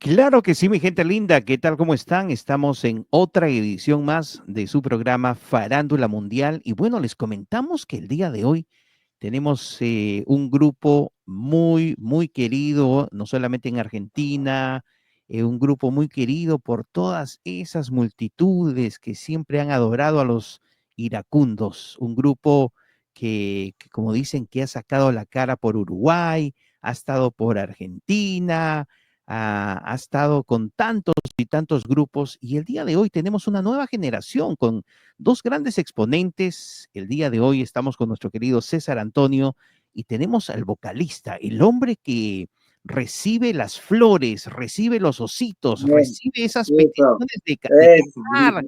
Claro que sí, mi gente linda, ¿qué tal? ¿Cómo están? Estamos en otra edición más de su programa Farándula Mundial y bueno, les comentamos que el día de hoy tenemos un grupo muy querido, no solamente en Argentina, un grupo muy querido por todas esas multitudes que siempre han adorado a los iracundos, un grupo que como dicen, que ha sacado la cara por Uruguay, ha estado por Argentina, ha estado con tantos y tantos grupos y el día de hoy tenemos una nueva generación con dos grandes exponentes. El día de hoy estamos con nuestro querido César Antonio y tenemos al vocalista, el hombre que recibe las flores, recibe los ositos, Bien, recibe esas eso, peticiones de eso. cantar,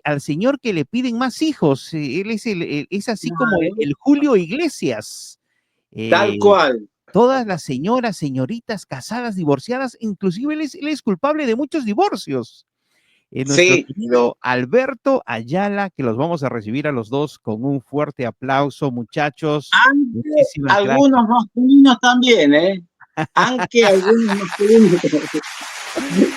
al señor que le piden más hijos. Él es, es así como Claro, el Julio Iglesias. tal Eh, cual. Todas las señoras, señoritas casadas, divorciadas, inclusive él es culpable de muchos divorcios. Nuestro Sí, querido Alberto Ayala, que los vamos a recibir a los dos con un fuerte aplauso, muchachos. aunque Muchísimas gracias. algunos masculinos también, ¿eh? Aunque algunos masculinos también.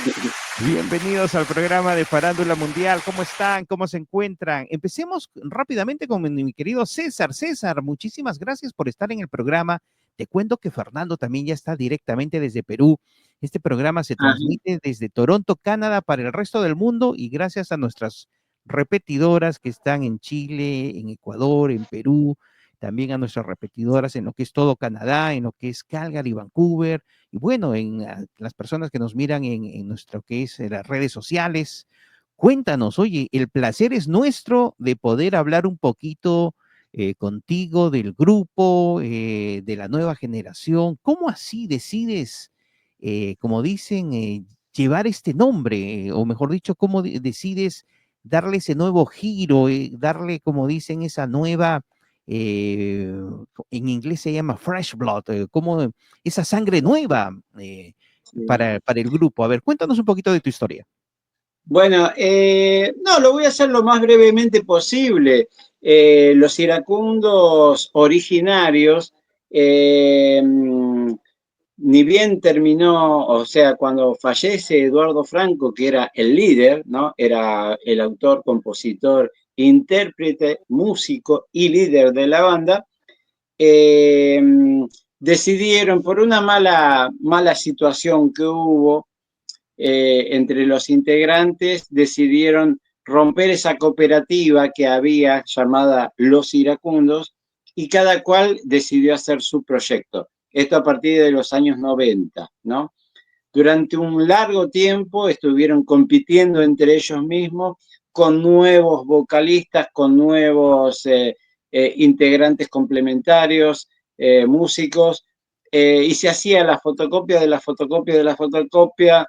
Bienvenidos al programa de Farándula Mundial. ¿Cómo están? ¿Cómo se encuentran? Empecemos rápidamente con mi querido César. César, muchísimas gracias por estar en el programa. Te cuento que Fernando también ya está directamente desde Perú. Este programa se Ajá. transmite desde Toronto, Canadá, para el resto del mundo y gracias a nuestras repetidoras que están en Chile, en Ecuador, en Perú, también a nuestras repetidoras en lo que es todo Canadá, en lo que es Calgary, Vancouver, y bueno, en las personas que nos miran en nuestro que es las redes sociales. Cuéntanos, oye, el placer es nuestro de poder hablar un poquito contigo del grupo, de la nueva generación. ¿Cómo así decides, como dicen, llevar este nombre? O mejor dicho, ¿cómo decides darle ese nuevo giro, darle, como dicen, esa nueva, eh, en inglés se llama fresh blood, como esa sangre nueva Sí. para el grupo? A ver, cuéntanos un poquito de tu historia. Bueno, no, lo voy a hacer lo más brevemente posible. Los iracundos originarios, ni bien terminó, o sea, cuando fallece Eduardo Franco, que era el líder, ¿no? Era el autor, compositor, intérprete, músico y líder de la banda, eh, decidieron por una mala situación que hubo entre los integrantes, decidieron romper esa cooperativa que había llamada Los Iracundos y cada cual decidió hacer su proyecto. Esto a partir de los años 90, ¿no? Durante un largo tiempo estuvieron compitiendo entre ellos mismos con nuevos vocalistas, con nuevos integrantes complementarios, músicos, y se hacía la fotocopia de la fotocopia de la fotocopia.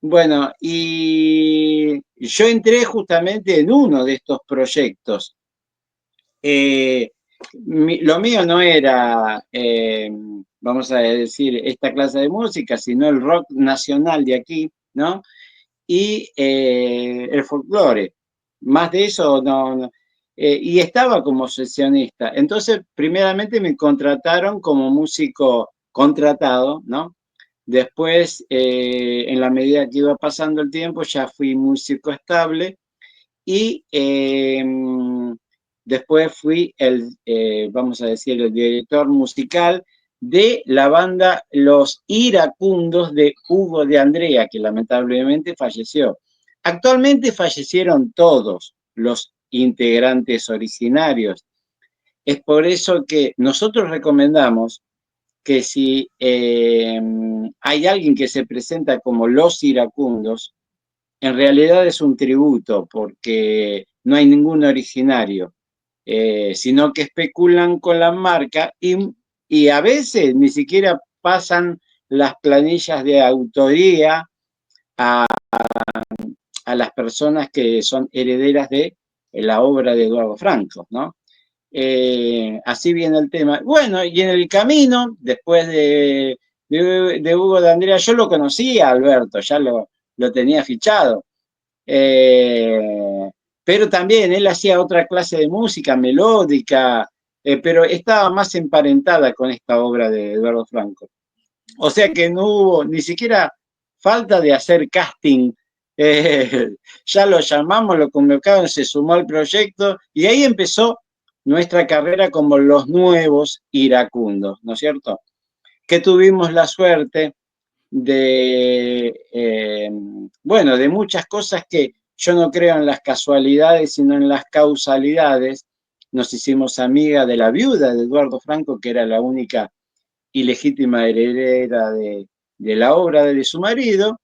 Bueno, y yo entré justamente en uno de estos proyectos. Eh, lo mío no era, vamos a decir, esta clase de música, sino el rock nacional de aquí, ¿no? Y el folclore. Más de eso no. Y estaba como sesionista. Entonces, primeramente me contrataron como músico contratado, ¿no? Después, en la medida que iba pasando el tiempo, ya fui músico estable y después fui vamos a decir, el director musical de la banda Los Iracundos de Hugo de Andrea, que lamentablemente falleció. Actualmente fallecieron todos los integrantes originarios. Es por eso que nosotros recomendamos que si hay alguien que se presenta como Los Iracundos, en realidad es un tributo, porque no hay ningún originario, sino que especulan con la marca y a veces ni siquiera pasan las planillas de autoría a, a las personas que son herederas de la obra de Eduardo Franco, ¿no? Así viene el tema. Bueno, y en el camino, después de Hugo de Andrea, yo lo conocía, Alberto, ya lo tenía fichado. Eh, pero también él hacía otra clase de música melódica, pero estaba más emparentada con esta obra de Eduardo Franco. O sea que no hubo ni siquiera falta de hacer casting. Ya lo llamamos, lo convocaron, se sumó al proyecto y ahí empezó nuestra carrera como los nuevos iracundos, ¿no es cierto? Que tuvimos la suerte bueno, de muchas cosas que yo no creo en las casualidades, sino en las causalidades. Nos hicimos amiga de la viuda de Eduardo Franco, que era la única ilegítima heredera de la obra de su marido.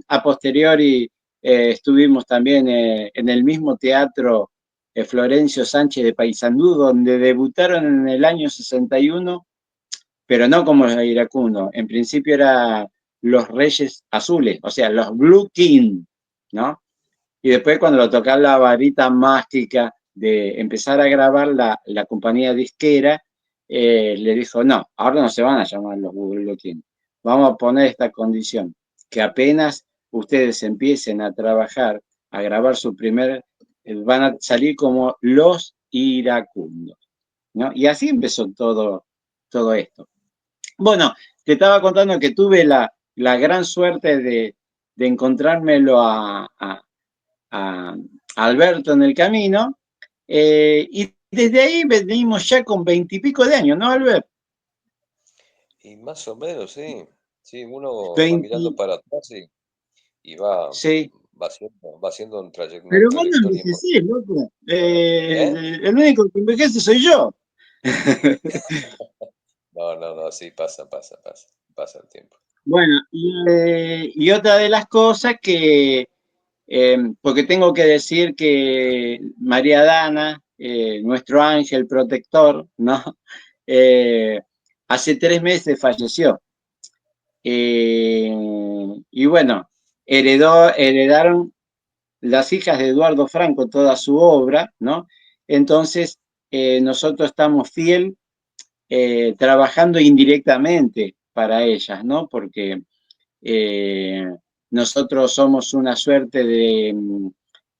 A posteriori estuvimos también en el mismo teatro Florencio Sánchez de Paysandú, donde debutaron en el año 61, pero no como los iracundos. En principio era los Reyes Azules, o sea, los Blue King, ¿no? Y después cuando lo toca la varita mágica de empezar a grabar la compañía disquera, le dijo, no, ahora no se van a llamar los Blue King. Vamos a poner esta condición, que apenas ustedes empiecen a trabajar, a grabar su primer, van a salir como los iracundos, ¿no? Y así empezó todo esto. Bueno, te estaba contando que tuve la gran suerte de encontrármelo a Alberto en el camino, y desde ahí venimos ya con 20 y pico de años, ¿no, Albert? Y más o menos, sí. Sí, uno va 20, mirando para atrás y sí. va haciendo una Pero vos no trayectoria envejecés, importante. loco. ¿Eh? El único que envejece soy yo. No, no, no, sí, pasa el tiempo. Bueno, y otra de las cosas que, porque tengo que decir que María Dana, nuestro ángel protector, ¿no? Eh, hace 3 meses falleció. Y bueno, heredaron las hijas de Eduardo Franco toda su obra, ¿no? Entonces, nosotros estamos trabajando indirectamente para ellas, ¿no? Porque eh, nosotros somos una suerte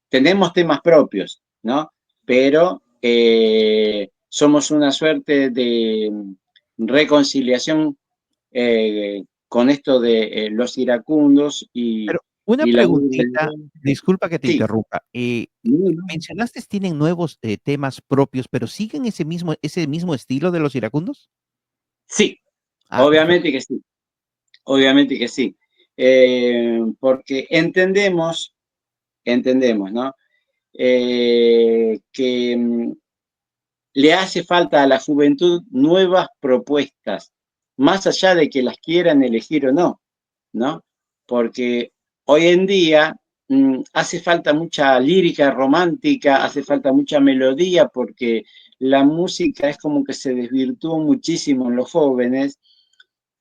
tenemos temas propios, ¿no? Pero somos una suerte de reconciliación con esto de los iracundos Pero una y la preguntita, disculpa que te sí, interrumpa. no, no. Mencionaste tienen nuevos temas propios, pero ¿siguen ese mismo estilo de los iracundos? Sí, Ah, perfecto. obviamente que sí, obviamente que sí. Porque entendemos, ¿no? Que le hace falta a la juventud nuevas propuestas, más allá de que las quieran elegir o no, ¿no? Porque hoy en día hace falta mucha lírica romántica, hace falta mucha melodía, porque la música es como que se desvirtuó muchísimo en los jóvenes,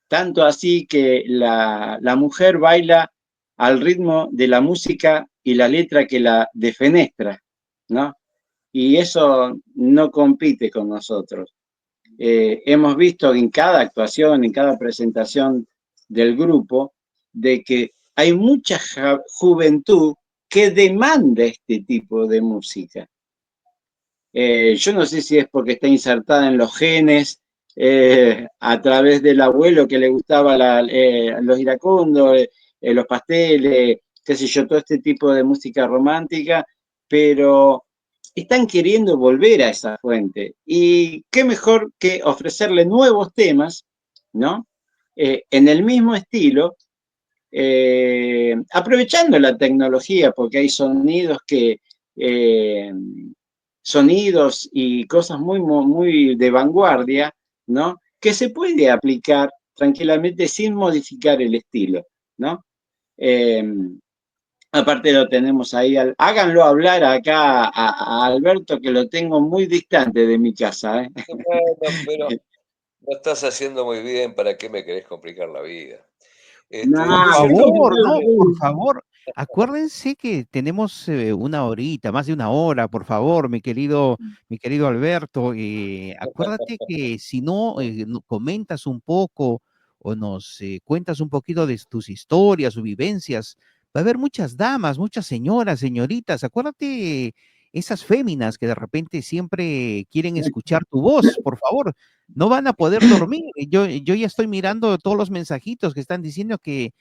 tanto así que la mujer baila al ritmo de la música y la letra que la defenestra, ¿no? Y eso no compite con nosotros. Hemos visto en cada actuación, en cada presentación del grupo, de que hay mucha juventud que demanda este tipo de música. Yo no sé si es porque está insertada en los genes, a través del abuelo que le gustaba los iracundos, los pasteles, qué sé yo, todo este tipo de música romántica, pero están queriendo volver a esa fuente. Y qué mejor que ofrecerle nuevos temas, ¿no? En el mismo estilo, aprovechando la tecnología, porque hay eh, sonidos y cosas muy de vanguardia, ¿no? Que se puede aplicar tranquilamente sin modificar el estilo, ¿no? Eh, Aparte lo tenemos ahí, háganlo hablar acá a Alberto, que lo tengo muy distante de mi casa, ¿eh? Bueno, pero lo estás haciendo muy bien, ¿para qué me querés complicar la vida? No, Por Lo yo cierto no es favor, no, que por favor. Acuérdense que tenemos una horita, más de una hora, por favor, mi querido Alberto. Acuérdate que si no, comentas un poco o nos cuentas un poquito de tus historias o vivencias, va a haber muchas damas, muchas señoras, señoritas. Acuérdate, esas féminas que de repente siempre quieren escuchar tu voz, por favor, no van a poder dormir. Yo ya estoy mirando todos los mensajitos que están diciendo que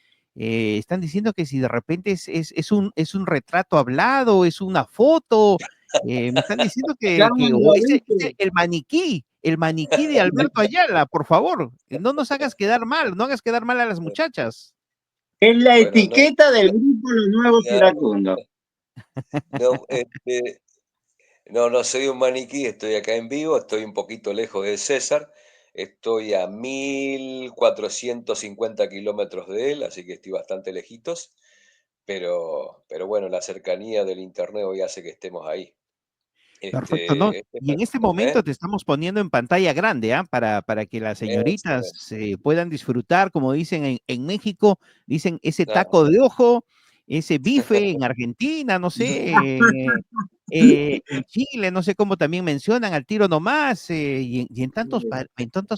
si de repente es un retrato hablado, es una foto, me están diciendo que o Claro, ¿viste? el maniquí de Alberto Ayala, por favor, no nos hagas quedar mal, no hagas quedar mal a las muchachas. Es la Bueno, no, etiqueta del grupo Los Nuevos no, Iracundos. no, no soy un maniquí, estoy acá en vivo, estoy un poquito lejos de César, estoy a 1450 kilómetros de él, así que estoy bastante lejitos, pero bueno, la cercanía del internet hoy hace que estemos ahí. Perfecto, ¿no? Y en este ¿Eh? momento te estamos poniendo en pantalla grande, ¿ah? Para que las señoritas Excelente. puedan disfrutar, como dicen en México, dicen ese Ah, taco de ojo, ese bife en Argentina, no sé, en Chile, no sé cómo también mencionan al tiro nomás, y en tantos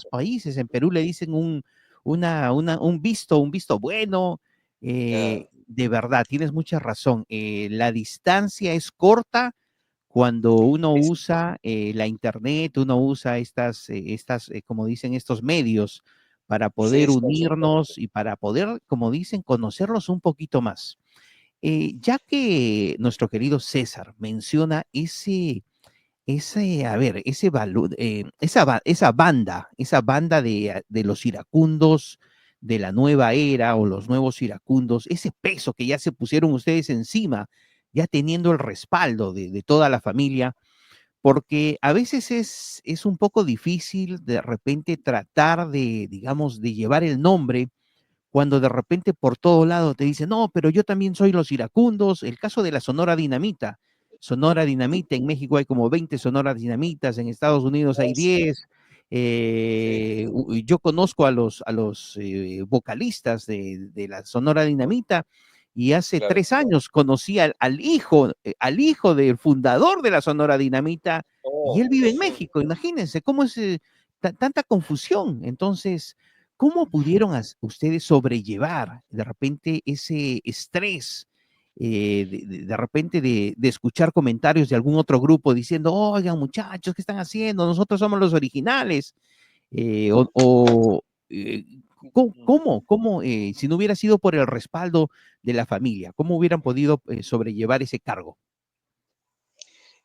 países, en Perú le dicen un visto bueno, ah, de verdad, tienes mucha razón, la distancia es corta cuando uno es usa la internet, uno usa como dicen, estos medios para sí, poder sí, por supuesto. unirnos y para poder, como dicen, conocerlos un poquito más. Ya que nuestro querido César menciona a ver, esa banda de los iracundos de la nueva era o los nuevos iracundos, ese peso que ya se pusieron ustedes encima, ya teniendo el respaldo de toda la familia, porque a veces es un poco difícil de repente tratar de, digamos, de llevar el nombre cuando de repente por todo lado te dicen, no, pero yo también soy los iracundos. El caso de la Sonora Dinamita. Sonora Dinamita, en México hay como 20 Sonoras Dinamitas, en Estados Unidos hay Sí, 10. sí, Yo conozco a los vocalistas de la Sonora Dinamita y hace claro. 3 años conocí al hijo del fundador de la Sonora Dinamita y él Oh, vive en mm, México. Imagínense cómo es tanta confusión. Entonces, ¿cómo pudieron ustedes sobrellevar de repente ese estrés, de repente de escuchar comentarios de algún otro grupo diciendo, oigan muchachos, ¿qué están haciendo? Nosotros somos los originales. Eh, o, o, eh, mm. si no hubiera sido por el respaldo de la familia, cómo hubieran podido sobrellevar ese cargo?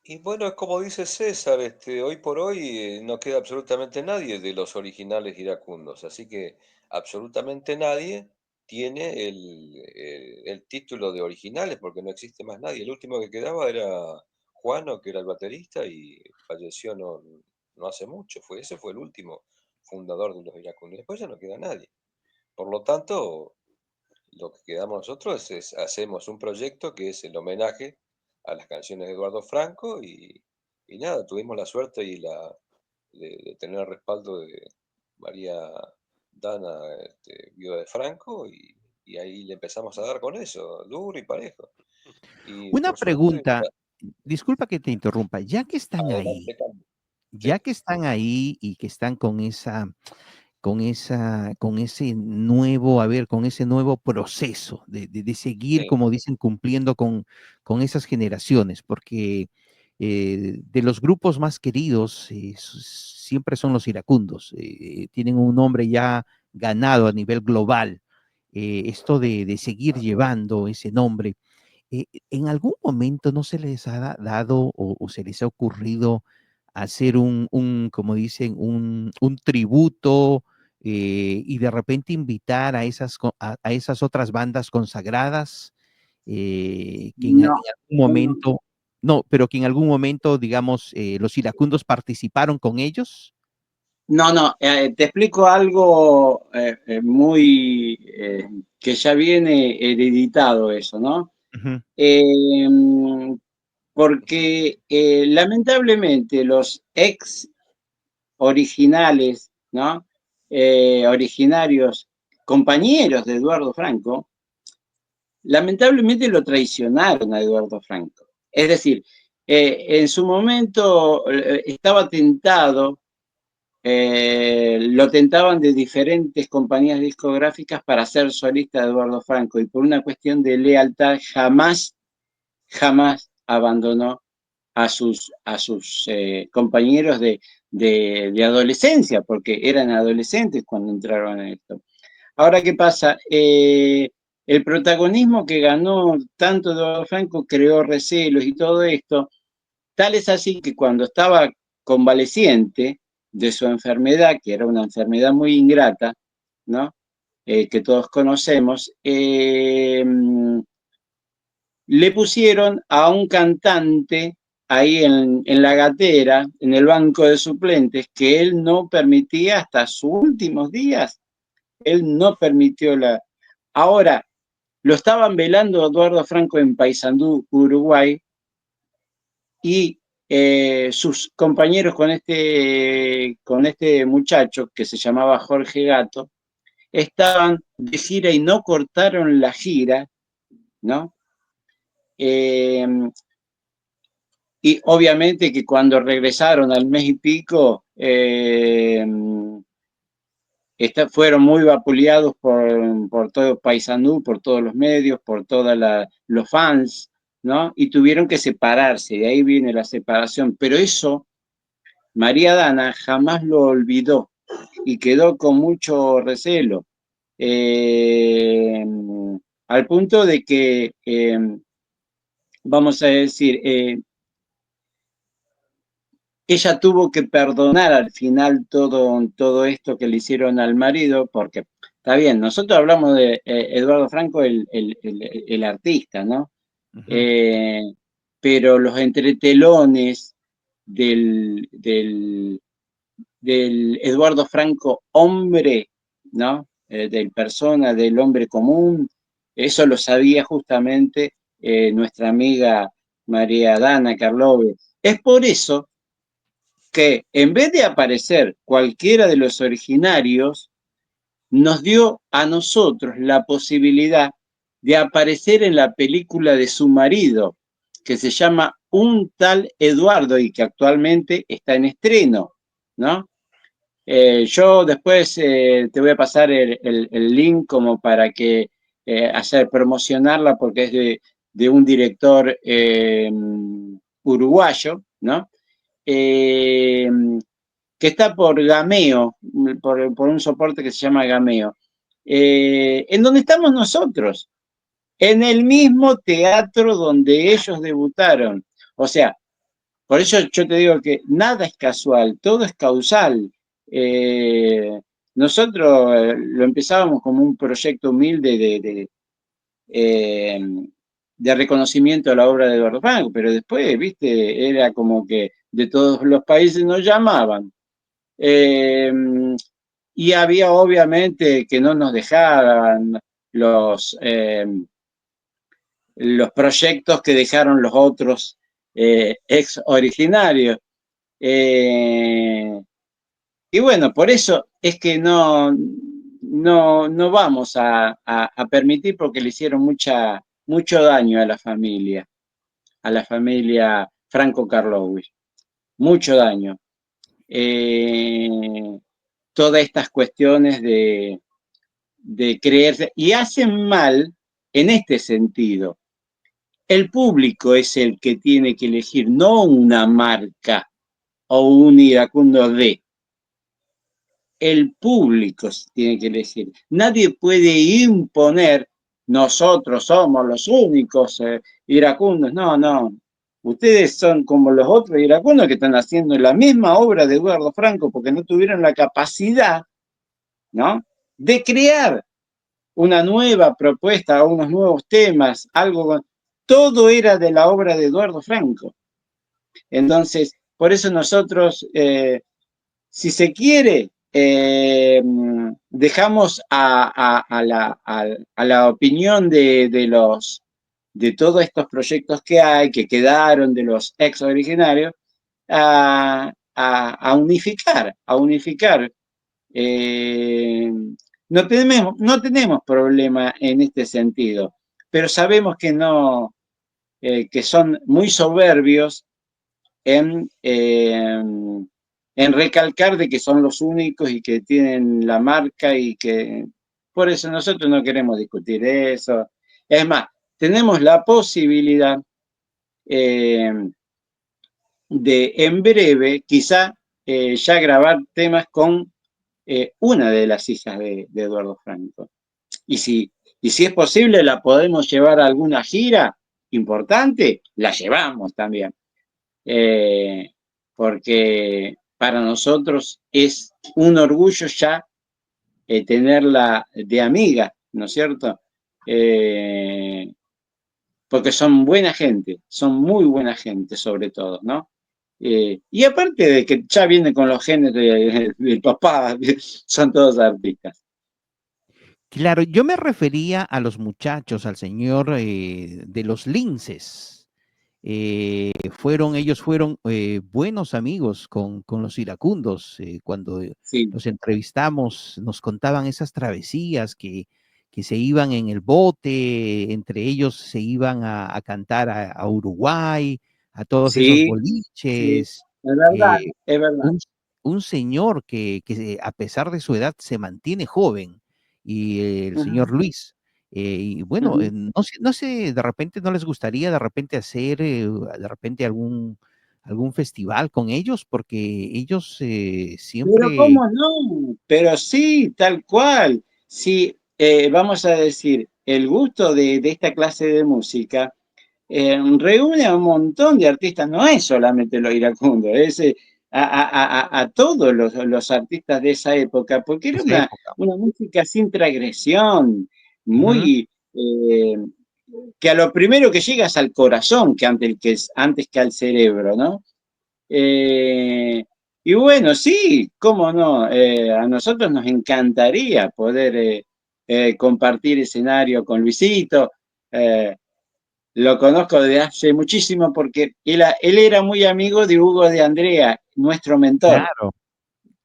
Y bueno, es como dice César, hoy por hoy no queda absolutamente nadie de los originales iracundos, así que absolutamente nadie tiene el título de originales porque no existe más nadie. El último que quedaba era Juano, que era el baterista y falleció no hace mucho, ese fue el último fundador de los iracundos. Después ya no queda nadie. Por lo tanto, lo que quedamos nosotros hacemos un proyecto que es el homenaje a las canciones de Eduardo Franco y nada, tuvimos la suerte de tener el respaldo de María Dana, viuda de Franco, y ahí le empezamos a dar con eso, duro y parejo. Y Una por suerte, pregunta, disculpa que te interrumpa, adelante, Cami. ya Sí, que están ahí y que están con ese nuevo, a ver, con ese nuevo proceso de seguir, sí, como dicen, cumpliendo con esas generaciones, porque de los grupos más queridos siempre son los iracundos, tienen un nombre ya ganado a nivel global. Esto de seguir llevando ese nombre, ¿en algún momento no se les ha dado o se les ha ocurrido hacer como dicen, un tributo y de repente invitar a a esas otras bandas consagradas que en No, algún bueno, momento, no, pero que en algún momento, digamos, los iracundos participaron con ellos? no, te explico algo muy que ya viene hereditado eso, ¿no? Ujú, Eh, Porque lamentablemente los ex originales, ¿no? Originarios, compañeros de Eduardo Franco, lamentablemente lo traicionaron a Eduardo Franco. Es decir, en su momento estaba tentado, lo tentaban de diferentes compañías discográficas para ser solista de Eduardo Franco y por una cuestión de lealtad jamás abandonó a sus compañeros de adolescencia, porque eran adolescentes cuando entraron en esto. Ahora, ¿qué pasa? El protagonismo que ganó tanto Eduardo Franco creó recelos y todo esto, tal es así que cuando estaba convaleciente de su enfermedad, que era una enfermedad muy ingrata, ¿no? Que todos conocemos, le pusieron a un cantante ahí en la gatera, en el banco de suplentes, que él no permitía hasta sus últimos días. Él no permitió la... Ahora, lo estaban velando a Eduardo Franco en Paysandú, Uruguay, y sus compañeros con este muchacho que se llamaba Jorge Gato, estaban de gira y no cortaron la gira, ¿no? Eh, y obviamente que cuando regresaron al mes y pico, fueron muy vapuleados por todo Paysandú, por todos los medios, por todos los fans, ¿no? Y tuvieron que separarse, de ahí viene la separación. Pero eso, María Dana jamás lo olvidó y quedó con mucho recelo, eh, al punto de que, vamos a decir, ella tuvo que perdonar al final todo esto que le hicieron al marido, porque está bien, nosotros hablamos de Eduardo Franco, el artista, ¿no? Ujú. Eh, pero los entretelones del Eduardo Franco hombre, ¿no? Del persona, del hombre común, eso lo sabía justamente nuestra amiga María Dana Karlove. Es por eso que en vez de aparecer cualquiera de los originarios, nos dio a nosotros la posibilidad de aparecer en la película de su marido, que se llama Un tal Eduardo y que actualmente está en estreno, ¿no? Yo después te voy a pasar el link como para que hacer promocionarla porque es de un director uruguayo, ¿no? Eh, que está por Gameo, por un soporte que se llama Gameo, en donde estamos nosotros, en el mismo teatro donde ellos debutaron. O sea, por eso yo te digo que nada es casual, todo es causal. Eh, nosotros lo empezábamos como un proyecto humilde eh, de reconocimiento a la obra de Eduardo Franco, pero después, viste, era como que de todos los países nos llamaban. Eh, y había obviamente que no nos dejaban los proyectos que dejaron los otros ex originarios. Eh, y bueno, por eso es que no vamos a permitir porque le hicieron mucho daño a la familia Franco Karlovich, mucho daño. Eh, Todas estas cuestiones de creerse, y hacen mal en este sentido. El público es el que tiene que elegir, no una marca o un iracundo de. El público tiene que elegir. Nadie puede imponer, nosotros somos los únicos iracundos. No, no. Ustedes son como los otros iracundos que están haciendo la misma obra de Eduardo Franco porque no tuvieron la capacidad, ¿no?, de crear una nueva propuesta, unos nuevos temas, algo. Todo era de la obra de Eduardo Franco. Entonces, por eso nosotros, si se quiere, dejamos a la opinión de todos estos proyectos que hay, que quedaron de los ex originarios, a unificar, a unificar. No tenemos problema en este sentido, pero sabemos que no, que son muy soberbios en recalcar de que son los únicos y que tienen la marca y que por eso nosotros no queremos discutir eso. Es más, tenemos la posibilidad, eh, de en breve quizá ya grabar temas con una de las hijas de Eduardo Franco. Y si es posible, la podemos llevar a alguna gira importante, la llevamos también. Porque para nosotros es un orgullo ya tenerla de amiga, ¿no es cierto? Porque son buena gente, son muy buena gente sobre todo, ¿no? Y aparte de que ya viene con los genes del papá, son todos artistas. Claro, yo me refería a los muchachos, al señor de los linces. Ellos fueron buenos amigos con los iracundos. Cuando Sí, los entrevistamos, nos contaban esas travesías que se iban en el bote, entre ellos se iban a cantar a Uruguay, a todos esos sí, sí, boliches. es verdad, eh, es verdad. un, un señor a pesar de su edad se mantiene joven, y el señor Ujú, Luis. Y bueno, ujú. no sé, de repente no les gustaría de repente hacer de repente algún festival con ellos, porque ellos Pero siempre, cómo no, pero sí, tal cual. Sí, vamos a decir, el gusto de esta clase de música reúne a un montón de artistas, no es solamente los iracundos, es a todos los artistas de esa época, porque de era esa época. una música sin transgresión, Ujú. muy, que a lo primero que llega es al corazón, antes que al cerebro, ¿no? Eh, y bueno, sí, cómo no, a nosotros nos encantaría poder compartir escenario con Luisito. eh, lo conozco desde hace muchísimo porque él era muy amigo de Hugo de Andrea, nuestro mentor. Claro.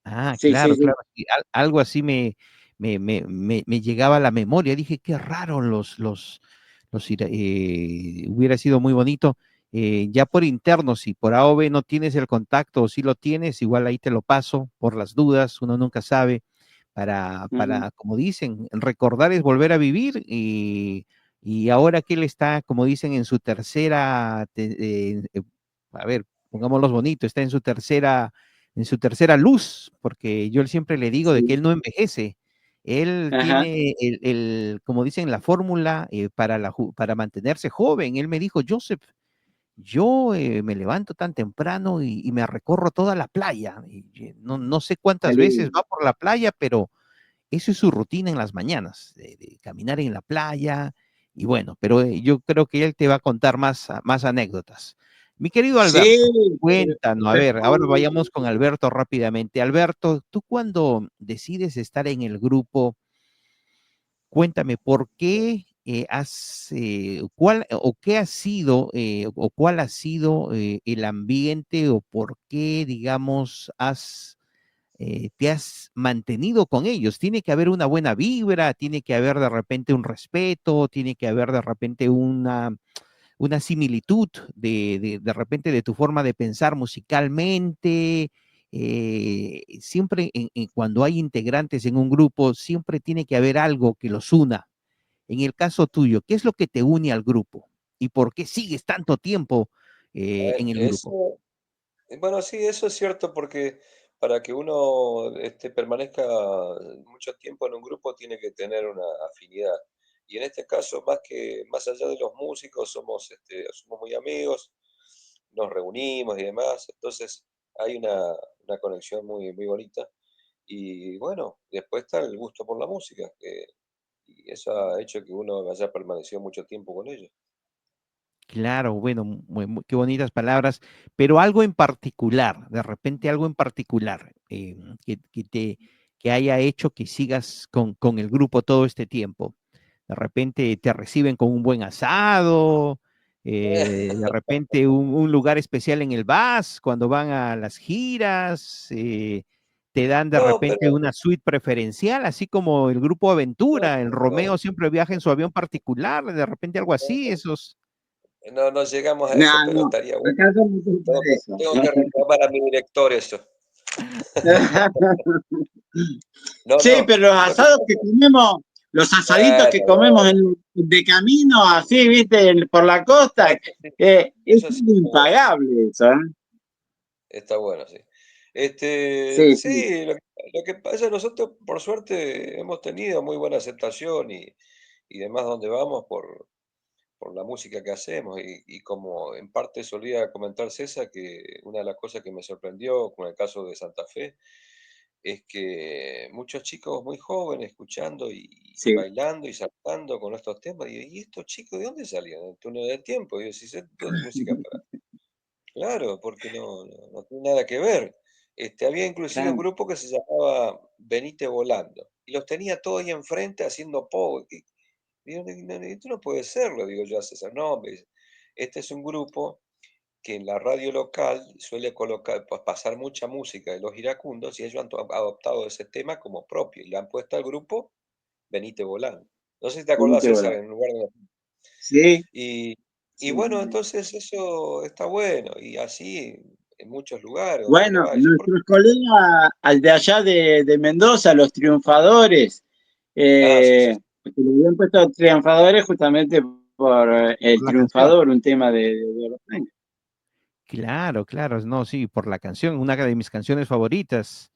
Ah, Sí, sí, claro, sí. claro. Sí, algo así me llegaba a la memoria. Dije, qué raro hubiera sido muy bonito. Ya por interno, si por A o B no tienes el contacto, o si lo tienes, igual ahí te lo paso por las dudas, uno nunca sabe, Ujú. como dicen, recordar es volver a vivir, y ahora que él está, como dicen, en su a ver, pongámoslo bonito, está en su tercera luz, porque yo siempre le digo de que Sí. él no envejece. Él Ajá. tiene como dicen, la fórmula para mantenerse joven. Él me dijo, Joseph, yo me levanto tan temprano y me recorro toda la playa. No sé Qué cuántas veces lindo. va por la playa, pero eso es su rutina en las mañanas, de caminar en la playa. Y bueno, pero yo creo que él te va a contar más anécdotas. Mi querido Sí, Alberto, pero, cuéntanos, a pero ver, ahora vayamos con Alberto rápidamente. Alberto, tú cuando decides estar en el grupo, cuéntame por qué qué ha sido, o cuál ha sido el ambiente, o por qué, digamos, te has mantenido con ellos. Tiene que haber una buena vibra, tiene que haber de repente un respeto, tiene que haber de repente una similitud de repente de tu forma de pensar musicalmente. Siempre cuando hay integrantes en un grupo, siempre tiene que haber algo que los una. En el caso tuyo, ¿qué es lo que te une al grupo? ¿Y por qué sigues tanto tiempo en el grupo? Eso, bueno, sí, eso es cierto porque para que uno permanezca mucho tiempo en un grupo tiene que tener una afinidad. Y en este caso, más allá de los músicos, somos muy amigos, nos reunimos y demás, entonces hay una conexión muy bonita. Y bueno, después está el gusto por la música, y eso ha hecho que uno haya permanecido mucho tiempo con ellos. Claro, bueno, qué bonitas palabras, pero algo en particular, de repente algo en particular, que haya hecho que sigas con el grupo todo este tiempo. De repente te reciben con un buen asado, de repente un lugar especial en el bus cuando van a las giras, te dan de No, repente pero una suite preferencial, así como el grupo no, Aventura, el no, Romeo siempre viaja en su avión particular, de repente algo así, esos. no llegamos a no, eso, pero no, estaría bueno. acá somos para eso. Tengo que reclamar a mi director eso. No, Sí, no, pero los lo que asados que pasa, comemos, los asaditos que bueno, comemos de camino, así, viste, por la costa, eso sí, es eso sí estuvo bueno. impagable eso, ¿eh? Está bueno, sí. Sí, sí, Sí, lo que pasa, nosotros por suerte hemos tenido muy buena aceptación y demás donde vamos por la música que hacemos y como en parte solía comentar César que una de las cosas que me sorprendió con el caso de Santa Fe es que muchos chicos muy jóvenes escuchando y sí. bailando y saltando con estos temas, y estos chicos de dónde salían? ¿Del túnel del tiempo? Y decís, esto es música para... Claro, porque no tiene nada que ver. Había inclusive un Claro, grupo que se llamaba Venite Volando, y los tenía todos ahí enfrente haciendo pogo. Digo, esto no puede ser, lo digo yo a César. No, me dice, este es un grupo que en la radio local suele colocar, pues, pasar mucha música de los iracundos y ellos han adoptado ese tema como propio y le han puesto al grupo Venite Volando. No sé si te acordás, venite César, volar. en lugar de... Sí, Y, y sí, bueno, sí. entonces eso está bueno y así en muchos lugares donde uno Bueno, vaya. nuestros colegas al de allá de Mendoza, los triunfadores, Ah, sí, sí, que le habían puesto triunfadores justamente por por el la canción. triunfador, un tema de los años. Claro, claro, no, sí, por la canción, una de mis canciones favoritas.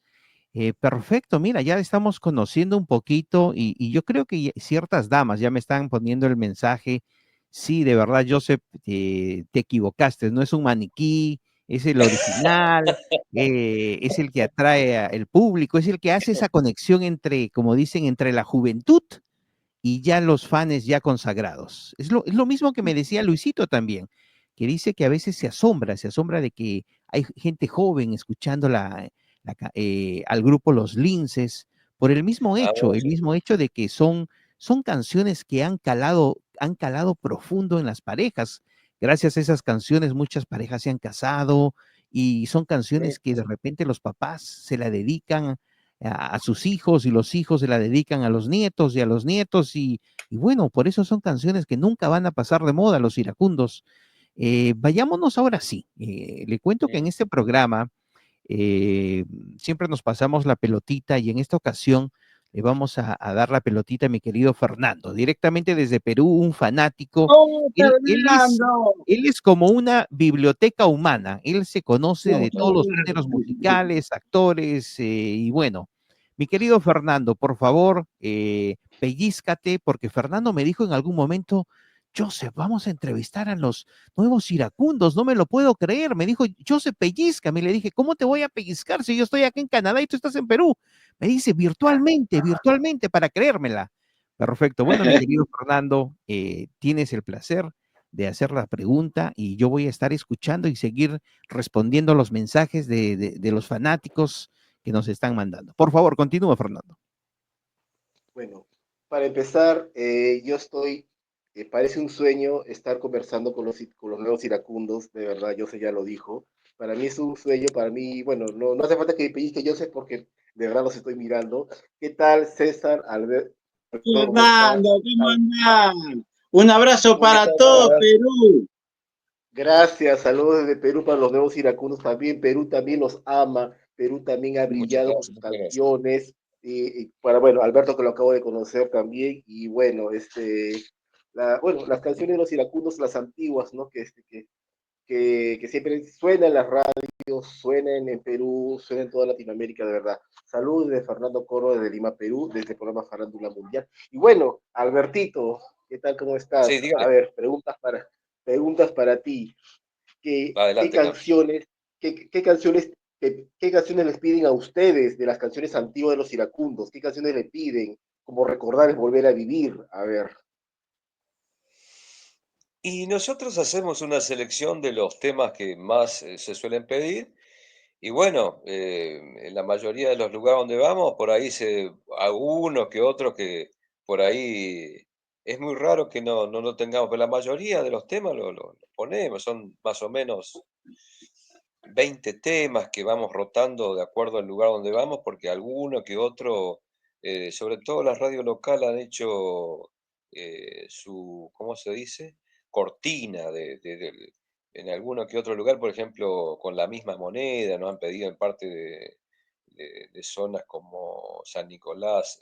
Perfecto, mira, ya estamos conociendo un poquito y yo creo que ciertas damas ya me están poniendo el mensaje. Sí, de verdad, Joseph, te equivocaste, no es un maniquí, es el original, es el que atrae al público, es el que hace esa conexión entre, como dicen, entre la juventud y ya los fans ya consagrados. Es lo mismo que me decía Luisito también, que dice que a veces se asombra de que hay gente joven escuchando al grupo Los Linces, por ah, bueno, el sí, mismo hecho de que son canciones que han calado profundo en las parejas. Gracias a esas canciones, muchas parejas se han casado y son sí, canciones que de repente los papás se la dedican a sus hijos y los hijos se la dedican a los nietos y a los nietos y bueno, por eso son canciones que nunca van a pasar de moda los iracundos. Vayámonos ahora sí. Le cuento que en mm, este programa eh, siempre nos pasamos la pelotita y en esta ocasión le vamos a dar la pelotita a mi querido Fernando, directamente desde Perú, un fanático. ¡Oh, Él, él es, Fernando! él es como una biblioteca humana. Él se conoce de todos los géneros musicales, actores y bueno. Mi querido Fernando, por favor, pellízcate, porque Fernando me dijo en algún momento, Joseph, vamos a entrevistar a los nuevos iracundos, no me lo puedo creer. Me dijo, Joseph, pellizcame. Le dije, ¿cómo te voy a pellizcar si yo estoy aquí en Canadá y tú estás en Perú? Me dice, virtualmente, virtualmente, para creérmela. Perfecto. Bueno, mi querido Fernando, tienes el placer de hacer la pregunta y yo voy a estar escuchando y seguir respondiendo los mensajes de los fanáticos que nos están mandando. Por favor, continúa, Fernando. Bueno, para empezar, yo estoy, parece un sueño estar conversando con los nuevos iracundos, de verdad, yo sé, ya lo dijo. Para mí es un sueño, para mí, bueno, no hace falta que me pellizque yo sé porque de verdad los estoy mirando. ¿Qué tal, César, Alberto? ¿Cómo están? Fernando, ¿cómo andan? Un abrazo Puta para todo madre. Perú. Gracias, saludos desde Perú para los nuevos iracundos también. Perú también los ama, Perú también ha muchas brillado con gracias, sus muchas gracias. canciones. Y para, bueno, Alberto que lo acabo de conocer también. Y bueno, bueno, las canciones de los iracundos, las antiguas, ¿no? Que siempre suenan en las radios, suenan en Perú, suenan en toda Latinoamérica, de verdad. Saludos de Fernando Coro desde Lima, Perú, desde el programa Farándula Mundial. Y bueno, Albertito, ¿qué tal? ¿Cómo Sí, estás? A dígale. ver, preguntas para ti. ¿Qué Adelante, Carlos. canciones, qué canciones, qué canciones les piden a ustedes de las canciones antiguas de los iracundos? ¿Qué canciones le piden? Como recordar es volver a vivir. A ver. Y nosotros hacemos una selección de los temas que más se suelen pedir. Y bueno, en la mayoría de los lugares donde vamos, por ahí alguno que otro que por ahí es muy raro que no lo tengamos, pero la mayoría de los temas lo ponemos, son más o menos 20 temas que vamos rotando de acuerdo al lugar donde vamos, porque alguno que otro, sobre todo las radios locales han hecho ¿cómo se dice? Cortina en alguno que otro lugar, por ejemplo, con la misma moneda, nos han pedido en parte de zonas como San Nicolás,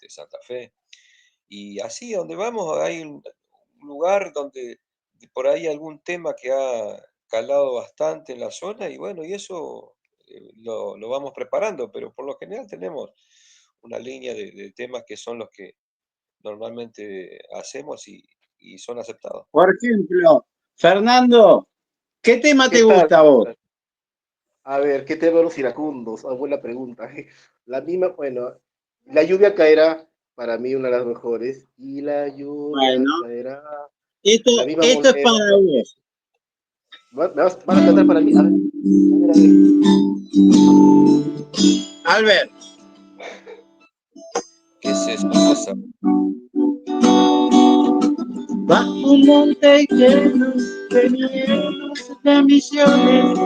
Santa Fe. Y así, donde vamos, hay un lugar donde por ahí algún tema calado bastante en la zona y bueno, y eso lo vamos preparando, pero por lo general tenemos una línea de temas que son los que normalmente hacemos y son aceptados. Por ejemplo, Fernando, ¿qué tema ¿Qué te tal? gusta a vos? A ver, ¿qué tema los iracundos? Ah, buena pregunta. La misma, bueno, la lluvia caerá, para mí una de las mejores, y la lluvia Bueno, caerá, esto, la misma esto es moneda. para vos. ¿Van a cantar para mí? A ver, Albert, ¿Qué es eso, César? bajo un monte lleno de nieves de ambiciones,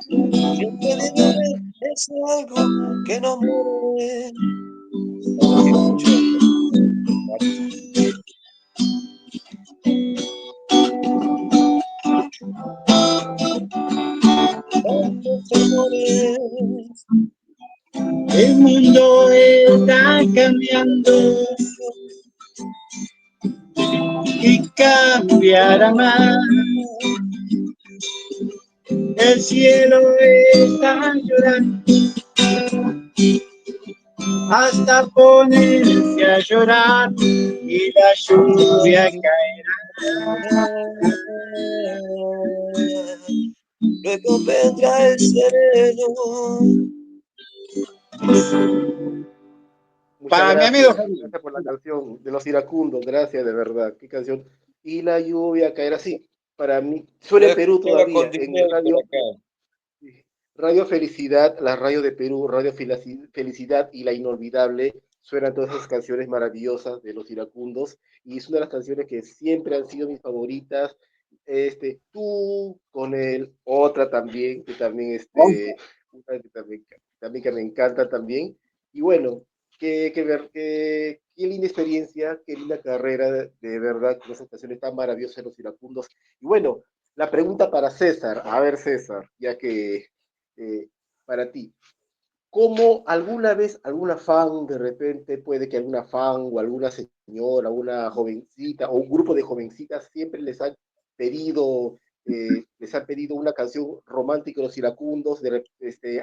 Siempre debe haber ese algo que no muere. A ver si escucho esto. Tantos amores el mundo está cambiando y cambiará más. El cielo está llorando hasta ponerse a llorar y la lluvia caerá. luego vendrá el sereno. muchas Para mi amigo gracias, Fernando. gracias por la canción de los iracundos, gracias de verdad, qué canción. Y la lluvia caerá, sí, para mí, suena en Debe Perú escucharla con todavía, en el delay por radio. acá. Radio Felicidad, la radio de Perú, Radio Felicidad y La Inolvidable, suenan todas esas canciones maravillosas de los iracundos y es una de las canciones que siempre han sido mis favoritas. Tú con él, otra también, que también, una que también que me encanta también. Y bueno, qué linda experiencia, qué linda carrera, de verdad, con esas canciones tan maravillosas de los iracundos. Y bueno, la pregunta para César, a ver César, ya que eh, para ti. ¿Cómo alguna vez alguna fan, de repente, puede que alguna fan o alguna señora, una jovencita o un grupo de jovencitas siempre les han pedido una canción romántica de los iracundos,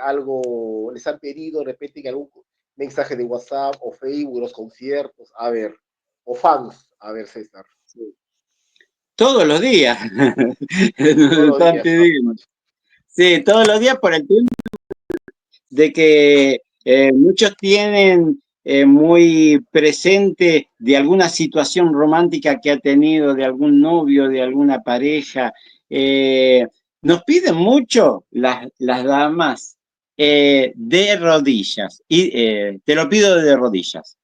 algo, les han pedido de repente en algún mensaje de WhatsApp o Facebook, los conciertos, a ver, o fans, a ver, César, Todos los días nos todos los están días. pidiendo. Sí, todos los días por el tiempo de que muchos tienen muy presente de alguna situación romántica que ha tenido, de algún novio, de alguna pareja. Eh, Nos piden mucho las damas de rodillas, y te lo pido de rodillas.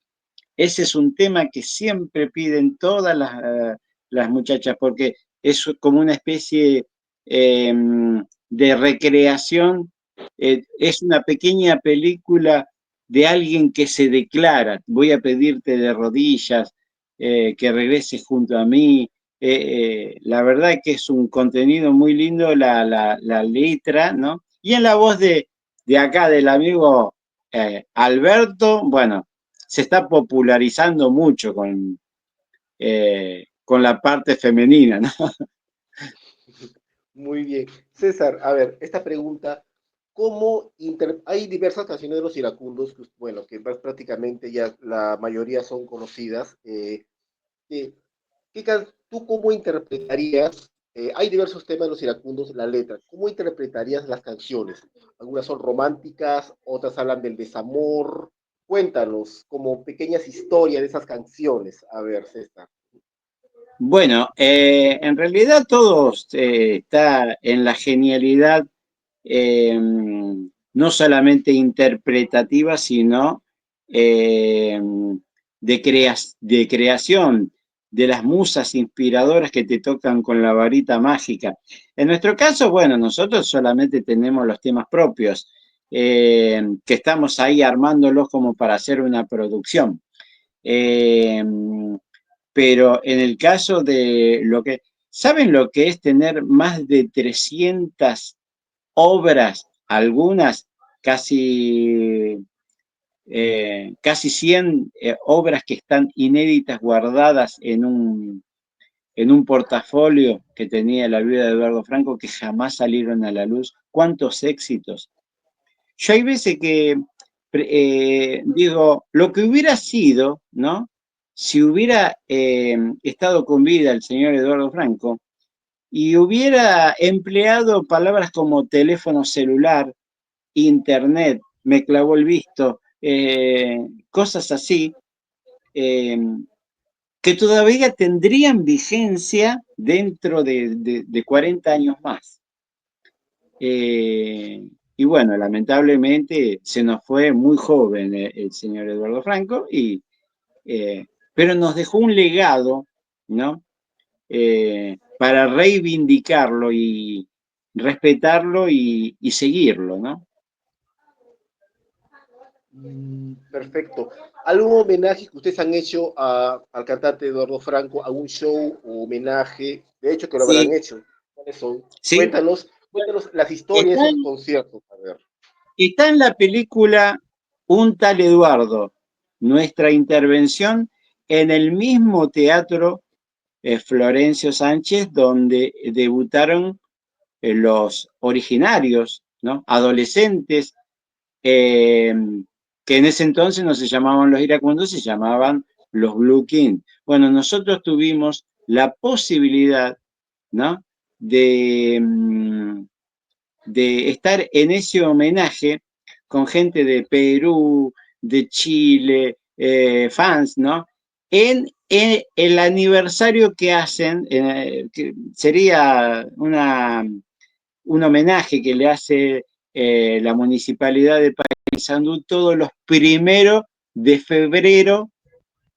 Ese es un tema que siempre piden todas las muchachas, porque es como una especie de recreación. Es una pequeña película de alguien que se declara: voy a pedirte de rodillas, que regreses junto a mí. La verdad que es un contenido muy lindo la letra, ¿no? Y en la voz de acá, del amigo Alberto, bueno, se está popularizando mucho con la parte femenina, ¿no? Muy bien. César, a ver, esta pregunta, hay diversas canciones de los iracundos, pues, bueno, que prácticamente ya la mayoría son conocidas. Eh, ¿Tú cómo interpretarías? Hay diversos temas de los iracundos, la letra. ¿Cómo interpretarías las canciones? Algunas son románticas, otras hablan del desamor. Cuéntanos, como pequeñas historias de esas canciones. A ver, César. Bueno, en realidad todo está en la genialidad, no solamente interpretativa, sino eh, de creación, de las musas inspiradoras que te tocan con la varita mágica. En nuestro caso, bueno, nosotros solamente tenemos los temas propios, que estamos ahí armándolos como para hacer una producción. Eh, pero en el caso de ¿saben lo que es tener más de 300 obras, algunas casi, casi 100 obras que están inéditas, guardadas en un portafolio que tenía la vida de Eduardo Franco que jamás salieron a la luz. ¿Cuántos éxitos? Yo hay veces que digo, lo que hubiera sido, ¿no? Si hubiera estado con vida el señor Eduardo Franco y hubiera empleado palabras como teléfono celular, internet, me clavó el visto, cosas así, eh, que todavía tendrían vigencia dentro de 40 años más. Y bueno, lamentablemente se nos fue muy joven el señor Eduardo Franco, pero nos dejó un legado, ¿no? Para reivindicarlo y respetarlo y seguirlo, ¿no? Perfecto. ¿Algún homenaje que ustedes han hecho al cantante Eduardo Franco? ¿Algún show o homenaje? De hecho, que lo habrán Sí, hecho. ¿Cuáles son? sí. Cuéntanos las historias Está, de esos conciertos. A ver. está en la película Un tal Eduardo, nuestra intervención en el mismo teatro Florencio Sánchez, donde debutaron los originarios, ¿no? Adolescentes, eh, que en ese entonces no se llamaban los iracundos, se llamaban los Blue King. Bueno, nosotros tuvimos la posibilidad, ¿no? de, de estar en ese homenaje con gente de Perú, de Chile, fans, ¿no? En el aniversario que hacen, que sería un homenaje que le hace la municipalidad de Paysandú todos los primeros de febrero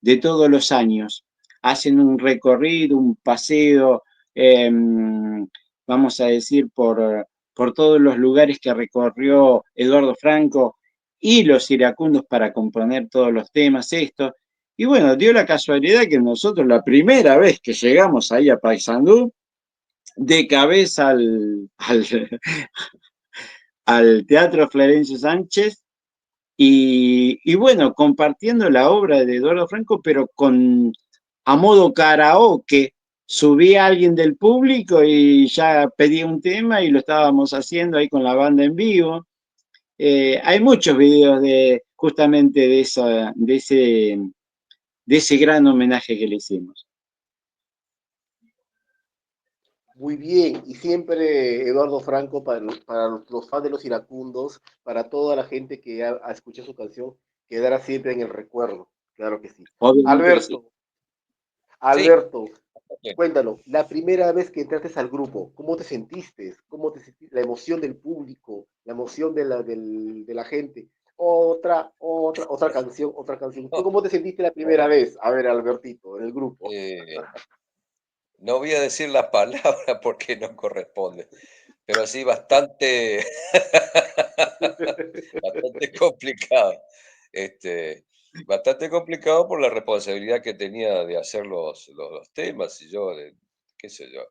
de todos los años. Hacen un recorrido, un paseo, vamos a decir, por todos los lugares que recorrió Eduardo Franco y los iracundos para componer todos los temas, esto. Y bueno, dio la casualidad que nosotros la primera vez que llegamos ahí a Paysandú, de cabeza al Teatro Florencio Sánchez, y bueno, compartiendo la obra de Eduardo Franco, pero a modo karaoke. Subía a alguien del público y ya pedía un tema y lo estábamos haciendo ahí con la banda en vivo. Hay muchos videos justamente de ese gran homenaje que le hicimos. Muy bien, y siempre Eduardo Franco para los fans de los iracundos, para toda la gente que ha escuchado su canción, quedará siempre en el recuerdo. Claro que sí. Obviamente que sí. Alberto, Sí, Alberto, cuéntalo, la primera vez que entraste al grupo, ¿cómo te sentiste? ¿Cómo te sentiste? La emoción del público, la emoción de la gente. Otra canción, otra canción. ¿Tú no, cómo te sentiste la primera vez? A ver, Albertito, en el grupo. eh, no voy a decir la palabra porque no corresponde, pero sí bastante, bastante complicado. Este, bastante complicado por la responsabilidad que tenía de hacer los temas. Y yo, qué sé yo,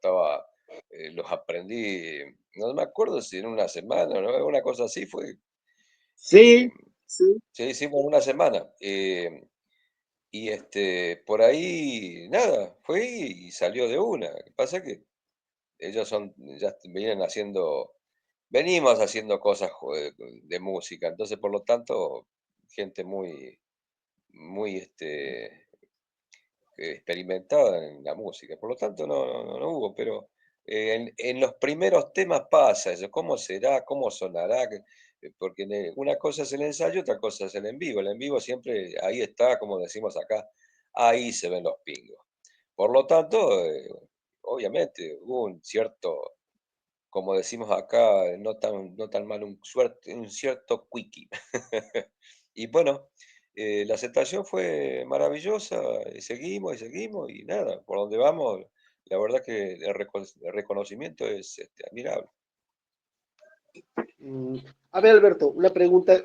los aprendí, no me acuerdo si en una semana, ¿no? Una cosa así fue. eh, Sí, sí. sí, hicimos una semana. Y por ahí, nada, fue y salió de una. Lo que pasa es que ellos ya vienen haciendo, venimos haciendo cosas de música, entonces por lo tanto, gente muy, muy experimentada en la música, por lo tanto no hubo, pero en los primeros temas pasa eso, ¿cómo será? ¿Cómo sonará? Porque una cosa es el ensayo, otra cosa es el en vivo siempre ahí está, como decimos acá, ahí se ven los pingos. Por lo tanto, obviamente hubo un cierto, como decimos acá, no tan mal, un cierto quickie. Y bueno, la aceptación fue maravillosa, y seguimos, y nada, por donde vamos, la verdad que el reconocimiento es admirable. Mm, A ver, Alberto, una pregunta,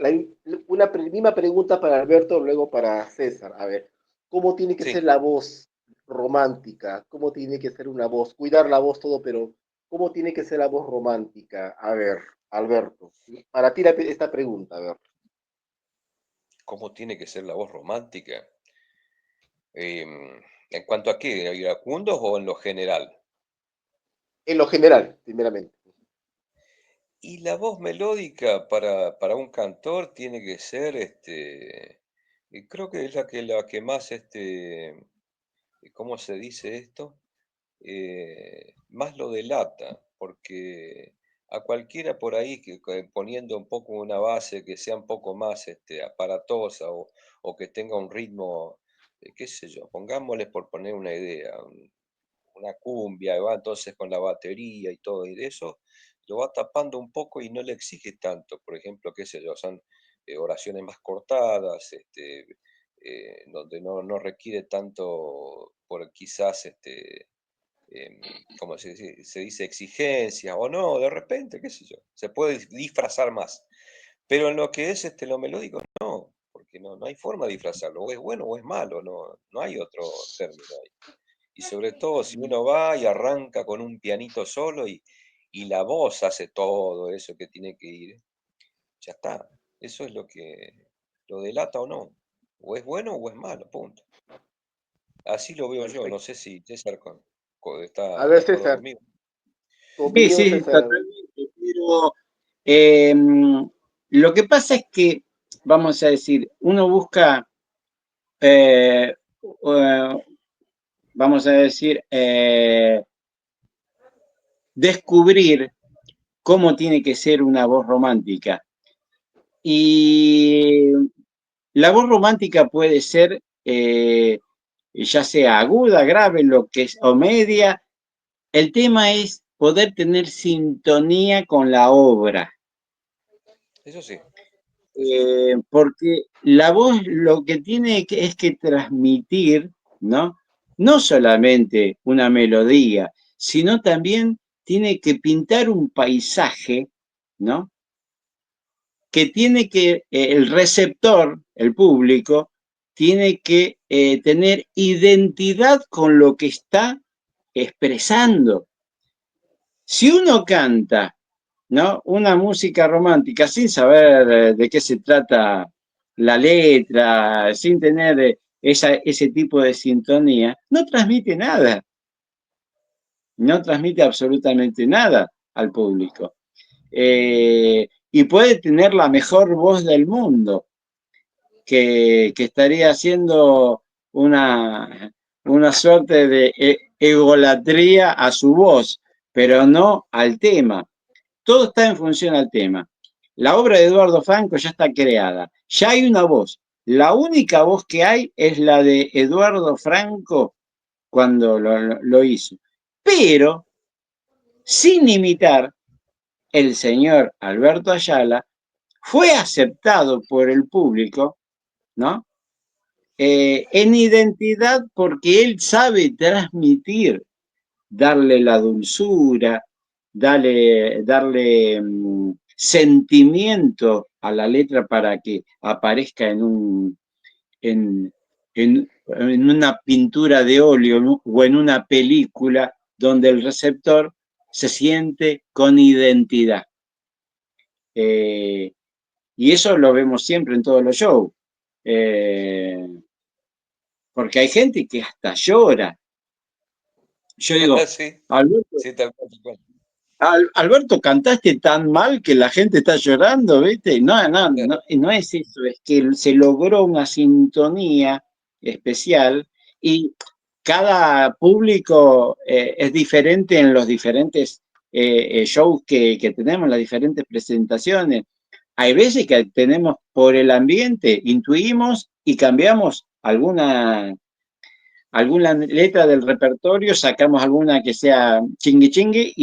misma pregunta para Alberto, luego para César. A ver, ¿cómo tiene que ser Sí, la voz romántica? ¿Cómo tiene que ser una voz? Cuidar la voz, todo, pero ¿cómo tiene que ser la voz romántica? A ver, Alberto, para ti esta pregunta, a ver. ¿cómo tiene que ser la voz romántica? Em, ¿En cuanto a qué? ¿A iracundos o en lo general? En lo general, primeramente. Y la voz melódica para un cantor tiene que ser, y creo que es la que más, ¿cómo se dice esto? Más lo delata, porque a cualquiera por ahí que poniendo un poco una base que sea un poco más aparatosa o que tenga un ritmo, qué sé yo, pongámosle por poner una idea, una cumbia, y va entonces con la batería y todo, y de eso lo va tapando un poco y no le exige tanto, por ejemplo, qué sé yo, son oraciones más cortadas, donde no requiere tanto por quizás como se dice, exigencias o no, de repente, qué sé yo, se puede disfrazar más. Pero en lo que es lo melódico, no, porque no hay forma de disfrazarlo, o es bueno o es malo, no hay otro término ahí. Y sobre todo si uno va y arranca con un pianito solo y la voz hace todo eso que tiene que ir, ya está. Eso es lo que lo delata o no. O es bueno o es malo, punto. Así lo veo yo, no Perfecto. sé si César A está de ver, acuerdo César, conmigo. tu Sí, opinión, sí, César. totalmente. Pero lo que pasa es que, vamos a decir, uno busca, eh, vamos a decir, descubrir cómo tiene que ser una voz romántica. Y la voz romántica puede ser, ya sea aguda, grave, lo que es, o media. El tema es poder tener sintonía con la obra. Eso sí, eso sí. Porque la voz lo que tiene es que transmitir, ¿no? No solamente una melodía, sino también tiene que pintar un paisaje, ¿no? Que tiene que, el receptor, el público, tiene que tener identidad con lo que está expresando. Si uno canta, ¿no? Una música romántica sin saber de qué se trata la letra, sin tener ese tipo de sintonía, no transmite nada, no transmite absolutamente nada al público. Y puede tener la mejor voz del mundo, que estaría haciendo una suerte de egolatría a su voz, pero no al tema. Todo está en función al tema. La obra de Eduardo Franco ya está creada, ya hay una voz. La única voz que hay es la de Eduardo Franco cuando lo hizo. Pero, sin imitar, el señor Alberto Ayala fue aceptado por el público, ¿no? En identidad porque él sabe transmitir, darle la dulzura, darle sentimiento a la letra para que aparezca en, en una pintura de óleo, ¿no? O en una película donde el receptor se siente con identidad. Eh, y eso lo vemos siempre en todos los shows. Eh, Porque hay gente que hasta llora. Yo digo, Sí, Alberto, sí, tal cual, tal cual. Alberto, cantaste tan mal que la gente está llorando, ¿viste? No es eso, es que se logró una sintonía especial y cada público es diferente en los diferentes shows que tenemos, las diferentes presentaciones. Hay veces que tenemos por el ambiente, intuimos y cambiamos alguna letra del repertorio, sacamos alguna que sea chingui chingui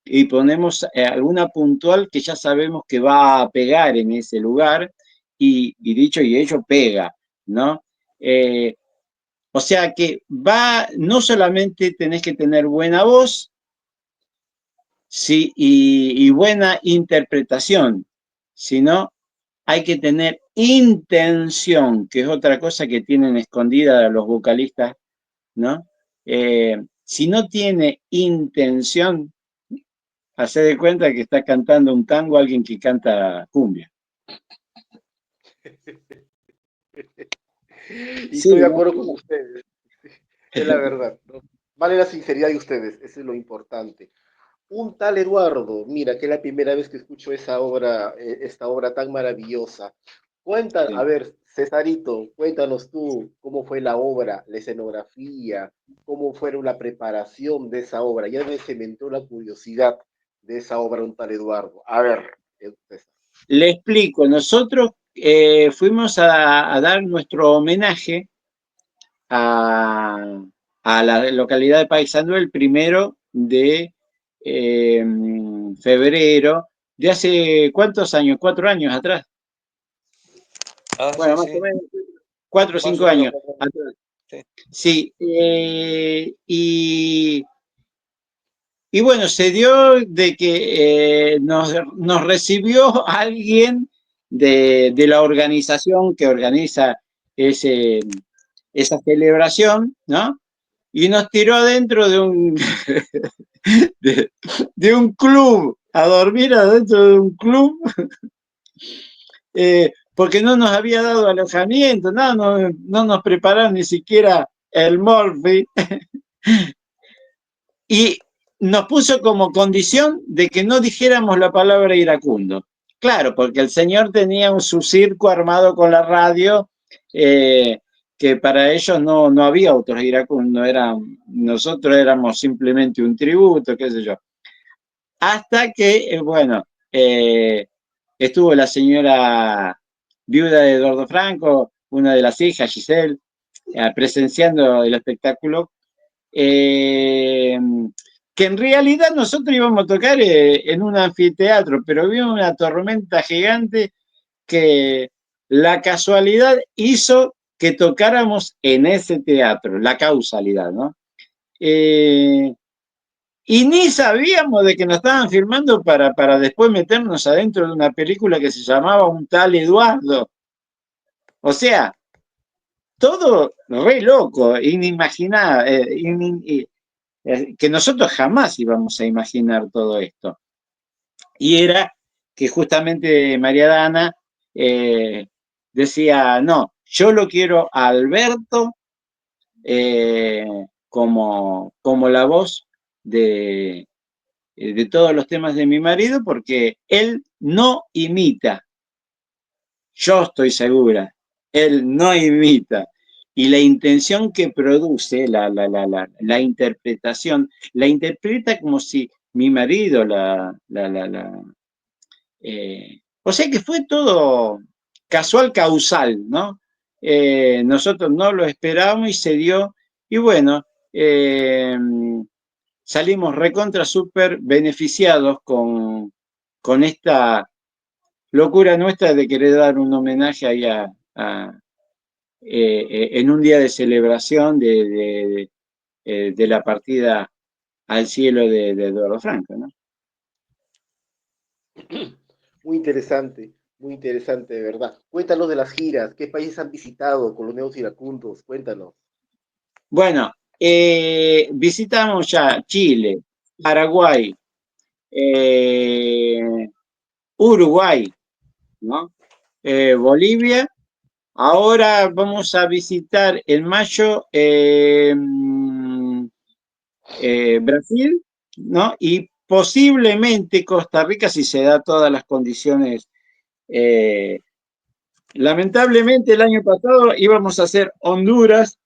y ponemos alguna puntual que ya sabemos que va a pegar en ese lugar y dicho y hecho pega, ¿no? Eh, o sea que no solamente tenés que tener buena voz, sí, y buena interpretación, sino hay que tener intención, que es otra cosa que tienen escondida los vocalistas, ¿no? Si no tiene intención, hace de cuenta que está cantando un tango a alguien que canta cumbia. Y Sí, estoy de ¿no? acuerdo con ustedes. Es la verdad, ¿no? Vale la sinceridad de ustedes, eso es lo importante. Un tal Eduardo, mira, que es la primera vez que escucho esta obra tan maravillosa. Cuenta, a Sí. ver, Cesarito, cuéntanos tú cómo fue la obra, la escenografía, cómo fue la preparación de esa obra. Ya me cementó la curiosidad de esa obra, un tal Eduardo. A ver, César. Le explico, nosotros fuimos a dar nuestro homenaje a, a la localidad de Paysandú el 1 de febrero de hace ¿cuántos años? 4 años atrás. Ah, sí, Bueno, más o sí, menos 4 o más 5 o menos. años atrás. Sí. Sí, y bueno, se dio de que nos recibió alguien de la organización que organiza esa celebración, ¿no? Y nos tiró adentro de, de un club, a dormir adentro de un club, porque no nos había dado alojamiento, no nos prepararon ni siquiera el morfi, y nos puso como condición de que no dijéramos la palabra iracundo. Claro, porque el señor tenía su circo armado con la radio, que para ellos no había otros iracundos, nosotros éramos simplemente un tributo, qué sé yo. Hasta que, bueno, estuvo la señora viuda de Eduardo Franco, una de las hijas, Giselle, presenciando el espectáculo, eh, que en realidad nosotros íbamos a tocar en un anfiteatro, pero vino una tormenta gigante que la casualidad hizo que tocáramos en ese teatro, la causalidad, ¿no? Y ni sabíamos de que nos estaban filmando para después meternos adentro de una película que se llamaba Un tal Eduardo. O sea, todo re loco, inimaginable, que nosotros jamás íbamos a imaginar todo esto. Y era que justamente María Dana decía, no, yo lo quiero a Alberto como la voz de todos los temas de mi marido, porque él no imita, yo estoy segura, él no imita. Y la intención que produce, la interpretación, la interpreta como si mi marido o sea que fue todo casual, causal, ¿no? Nosotros no lo esperábamos y se dio, y bueno, salimos recontra súper beneficiados con esta locura nuestra de querer dar un homenaje ahí en un día de celebración de la partida al cielo de Eduardo Franco, ¿no? Muy interesante, de verdad. Cuéntanos de las giras, qué países han visitado con los nuevos iracundos, cuéntanos. Bueno, visitamos ya Chile, Paraguay, eh, Uruguay, ¿no? Bolivia. Ahora vamos a visitar en mayo Brasil, ¿no? Y posiblemente Costa Rica si se da todas las condiciones. Lamentablemente el año pasado íbamos a hacer Honduras,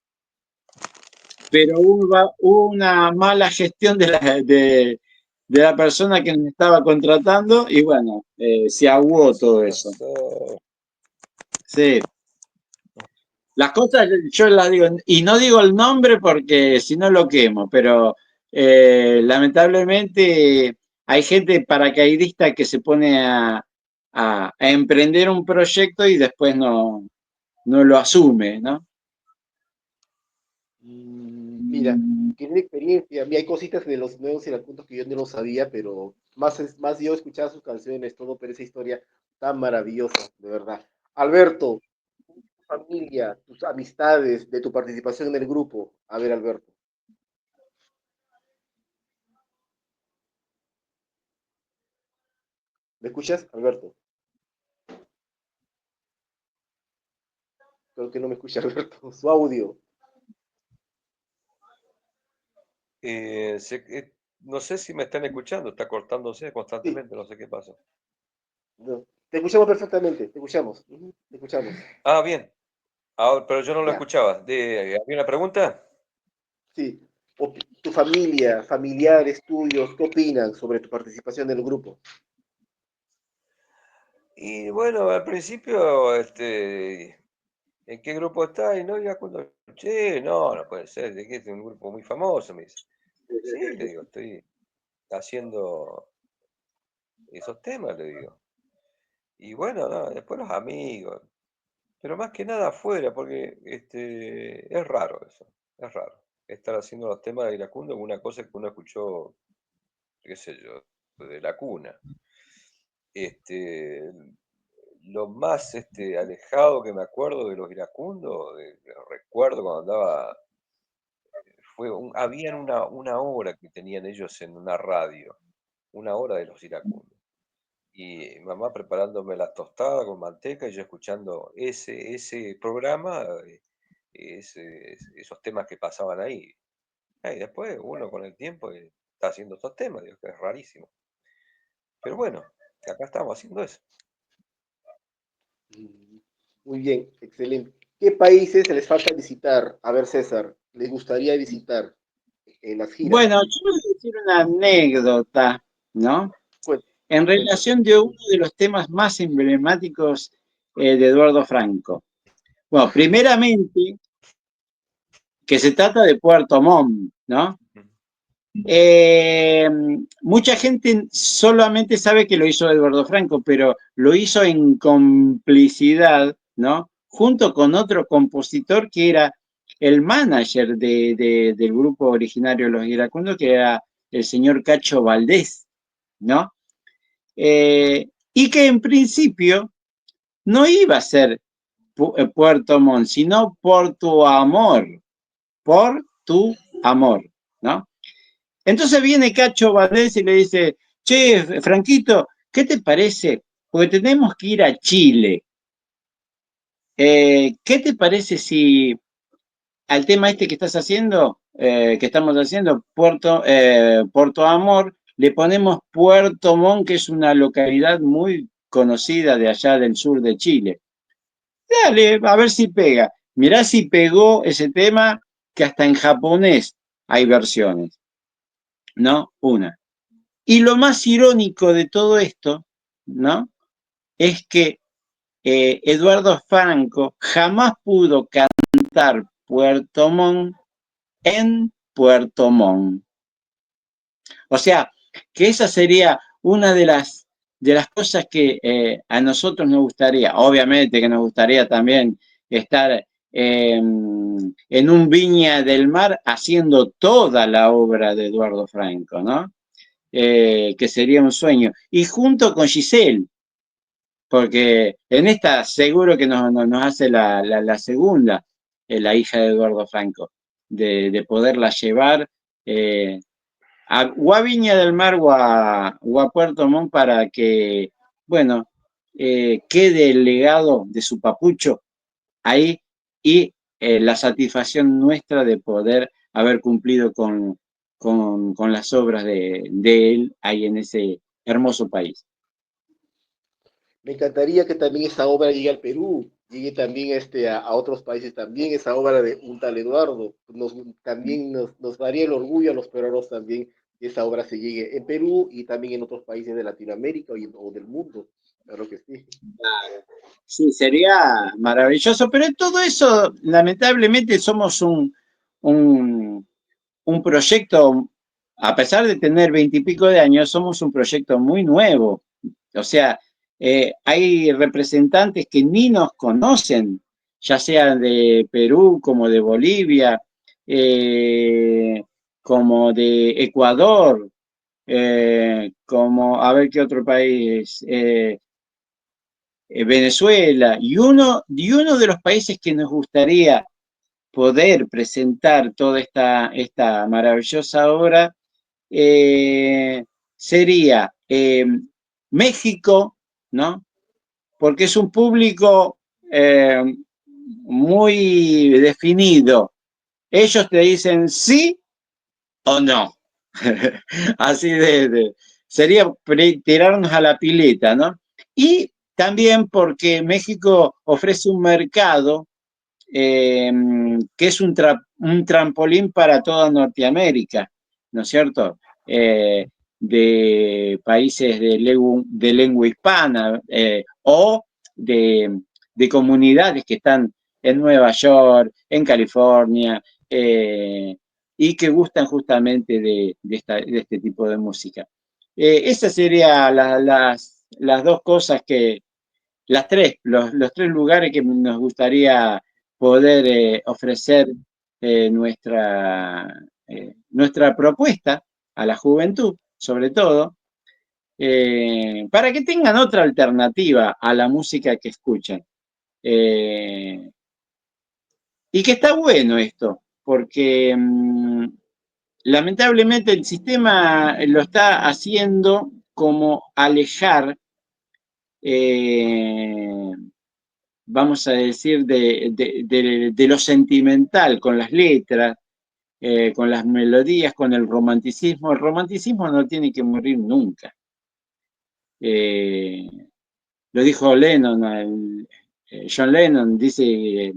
pero hubo una mala gestión de la persona que nos estaba contratando y bueno, se aguó ¿Qué todo eso. pasó? Sí. Las cosas yo las digo, y no digo el nombre porque si no lo quemo, pero lamentablemente hay gente paracaidista que se pone a emprender un proyecto y después no lo asume, ¿no? Mira, tiene experiencia. A mí hay cositas de los nuevos iracundos que yo no lo sabía, pero más yo escuchaba sus canciones, todo, pero esa historia tan maravillosa, de verdad. Alberto, tu familia, tus amistades, de tu participación en el grupo. A ver, Alberto, ¿me escuchas, Alberto? Creo que no me escucha, Alberto. Su audio. No sé si me están escuchando, está cortándose Sí, constantemente, no sé qué pasa. no. Te escuchamos perfectamente, te escuchamos. Ujú, te escuchamos. Ah, bien. Ahora, pero yo no lo Ya, escuchaba. ¿Había una pregunta? sí. Tu familia, familiares tuyos, ¿qué opinan sobre tu participación en el grupo? Y bueno, al principio, ¿en qué grupo está? Y no, ya cuando, che, no, no puede ser, de que es un grupo muy famoso, me dice. Sí, le digo, estoy haciendo esos temas, le digo. Y bueno, no, después los amigos, pero más que nada afuera, porque es raro eso, es raro. Estar haciendo los temas de Iracundo es una cosa que uno escuchó, qué sé yo, de la cuna. Este, lo más alejado que me acuerdo de los iracundos, recuerdo cuando andaba, había una hora que tenían ellos en una radio, una hora de los iracundos. Y mi mamá preparándome la tostada con manteca y yo escuchando ese programa, esos temas que pasaban ahí. Y después uno con el tiempo está haciendo estos temas, digo, que es rarísimo. Pero bueno, acá estamos haciendo eso. Muy bien, excelente. ¿Qué países les falta visitar? A ver, César, ¿les gustaría visitar en las giras? Bueno, yo voy a decir una anécdota, ¿no? En Cuéntame. relación de uno de los temas más emblemáticos de Eduardo Franco. Bueno, primeramente, que se trata de Puerto Montt, ¿no? Eh, Mucha gente solamente sabe que lo hizo Eduardo Franco, pero lo hizo en complicidad, ¿no? Junto con otro compositor que era el manager del grupo originario de Los Iracundos, que era el señor Cacho Valdés, ¿no? Y que en principio no iba a ser Puerto Montt, sino por tu amor, ¿no? Entonces viene Cacho Valdés y le dice, che, Franquito, ¿qué te parece? Porque tenemos que ir a Chile. ¿Qué te parece si al tema este que estás haciendo, que estamos haciendo, Puerto Amor, le ponemos Puerto Montt, que es una localidad muy conocida de allá del sur de Chile? Dale, a ver si pega. Mirá si pegó ese tema, que hasta en japonés hay versiones, ¿no? Una. Y lo más irónico de todo esto, ¿no? Es que Eduardo Franco jamás pudo cantar Puerto Montt en Puerto Montt. O sea, que esa sería una de las cosas que a nosotros nos gustaría, obviamente que nos gustaría también estar en un Viña del Mar haciendo toda la obra de Eduardo Franco, ¿no? Que sería un sueño. Y junto con Giselle, porque en esta seguro que nos hace la segunda, la hija de Eduardo Franco, de poderla llevar o a Viña del Mar o a Puerto Montt para que, bueno, quede el legado de su papucho ahí y la satisfacción nuestra de poder haber cumplido con las obras de él ahí en ese hermoso país. Me encantaría que también esa obra llegue al Perú, llegue también a otros países también, esa obra de un tal Eduardo. También nos daría el orgullo a los peruanos también que esa obra se llegue en Perú y también en otros países de Latinoamérica o del mundo. Claro que sí. Sí, sería maravilloso, pero en todo eso, lamentablemente, somos un, un proyecto, a pesar de tener 20 y pico de años, somos un proyecto muy nuevo. O sea, hay representantes que ni nos conocen, ya sea de Perú como de Bolivia, eh, como de Ecuador, como, a ver qué otro país, Venezuela, y uno de los países que nos gustaría poder presentar toda esta maravillosa obra sería México, ¿no? Porque es un público muy definido. Ellos te dicen sí o no. Así sería tirarnos a la pileta, ¿no? Y también porque México ofrece un mercado que es un trampolín para toda Norteamérica, ¿no es cierto? De países de lengua hispana o de comunidades que están en Nueva York, en California, y que gustan justamente de este tipo de música. Esas serían las dos cosas los tres lugares que nos gustaría poder ofrecer nuestra propuesta a la juventud, sobre todo, para que tengan otra alternativa a la música que escuchan. Eh, y que está bueno esto, porque lamentablemente el sistema lo está haciendo como alejar eh, vamos a decir, de lo sentimental, con las letras, con las melodías, con el romanticismo. El romanticismo no tiene que morir nunca. Eh, lo dijo Lennon, John Lennon dice,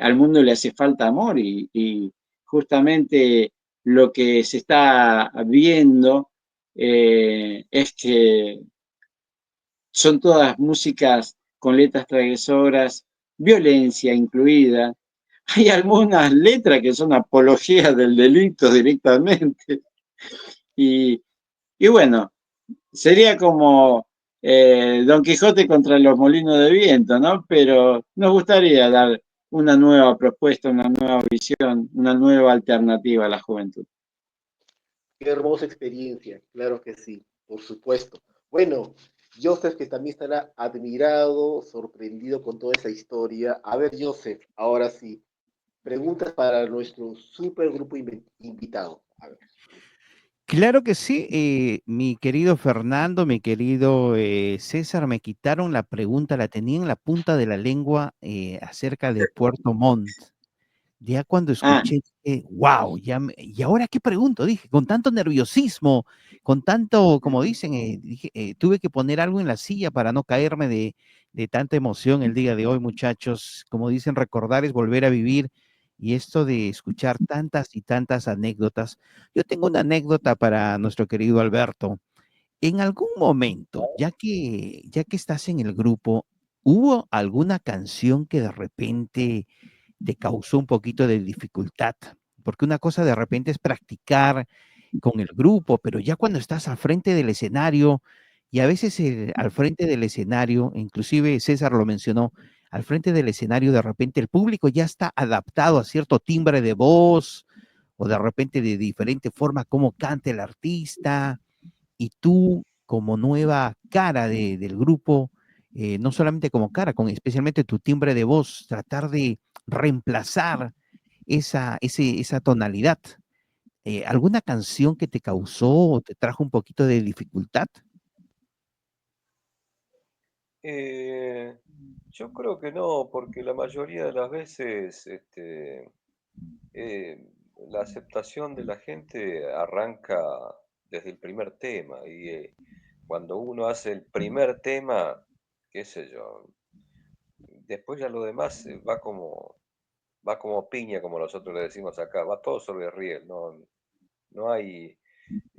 al mundo le hace falta amor y justamente lo que se está viendo es que son todas músicas con letras transgresoras, violencia incluida. Hay algunas letras que son apologías del delito directamente. Y, y bueno, sería como Don Quijote contra los molinos de viento, ¿no? Pero nos gustaría dar una nueva propuesta, una nueva visión, una nueva alternativa a la juventud. Qué hermosa experiencia, claro que sí, por supuesto. Bueno, Joseph que también estará admirado, sorprendido con toda esa historia. A ver, Joseph, ahora sí, preguntas para nuestro super grupo invitado. A ver. Claro que sí, mi querido Fernando, mi querido César, me quitaron la pregunta, la tenía en la punta de la lengua acerca de Puerto Montt. Ya cuando Ah, escuché, wow, ¿y ahora qué pregunto? Dije, con tanto nerviosismo, con tanto, como dicen, dije, tuve que poner algo en la silla para no caerme de tanta emoción el día de hoy, muchachos. Como dicen, recordar es volver a vivir y esto de escuchar tantas y tantas anécdotas. Yo tengo una anécdota para nuestro querido Alberto. En algún momento, ya que estás en el grupo, ¿hubo alguna canción que de repente te causó un poquito de dificultad? Porque una cosa de repente es practicar con el grupo, pero ya cuando estás al frente del escenario, y a veces al frente del escenario, inclusive César lo mencionó, al frente del escenario de repente el público ya está adaptado a cierto timbre de voz o de repente de diferente forma cómo canta el artista y tú como nueva cara del grupo, no solamente como cara, con especialmente tu timbre de voz, tratar de reemplazar esa tonalidad. ¿Alguna canción que te causó o te trajo un poquito de dificultad? Eh, yo creo que no, porque la mayoría de las veces eh, la aceptación de la gente arranca desde el primer tema y cuando uno hace el primer tema, qué sé yo, después ya lo demás va como piña, como nosotros le decimos acá, va todo sobre el riel, no hay,